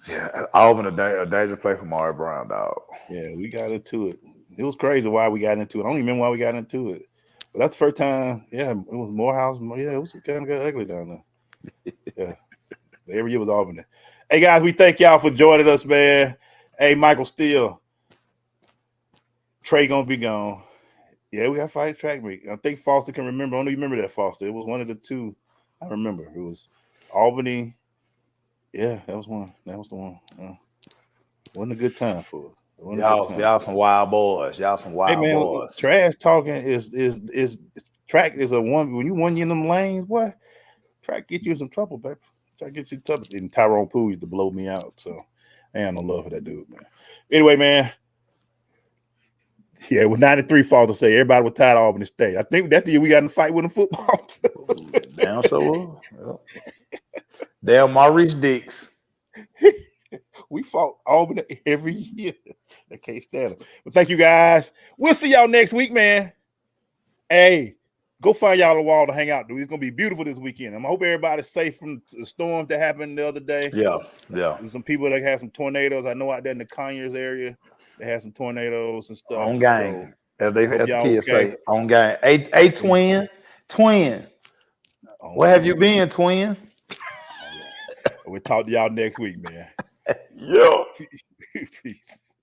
Yeah, Albany a dangerous place for Maury Brown, dog. Yeah, we got into it. It was crazy why we got into it. I don't even remember why we got into it. But that's the first time. Yeah, it was Morehouse. Yeah, it was kind of ugly down there. Yeah, every year was Albany. Hey guys, we thank y'all for joining us, man. Hey, Michael Steele. Trey gonna be gone. Yeah, we got fight track meet. I think Foster can remember. I don't even remember that Foster. It was one of the two. I remember. It was Albany. Yeah, that was one. That was the one. Wasn't a good time for us. Y'all some wild boys. Y'all some wild boys. Trash talking is track is a one. When you won in them lanes, boy, track get you in some trouble, baby. Track gets you in trouble. And Tyrone Poole used to blow me out. So I ain't no love for that dude, man. Anyway, man. Yeah, with 93 falls to say everybody was tired of Albany State. I think that's the year we got in a fight with them football. Damn, so damn, Maurice Dix. We fought Albany every year. They can't stand them. But thank you guys. We'll see y'all next week, man. Hey, go find y'all a wall to hang out, dude. It's gonna be beautiful this weekend. I hope everybody's safe from the storms that happened the other day. Yeah. There's some people that had some tornadoes. I know out there in the Conyers area, they had some tornadoes and stuff. On game, as the kids say, on game. Hey, twin. Where have you been, twin? We'll talk to y'all next week, man. Yo. Peace.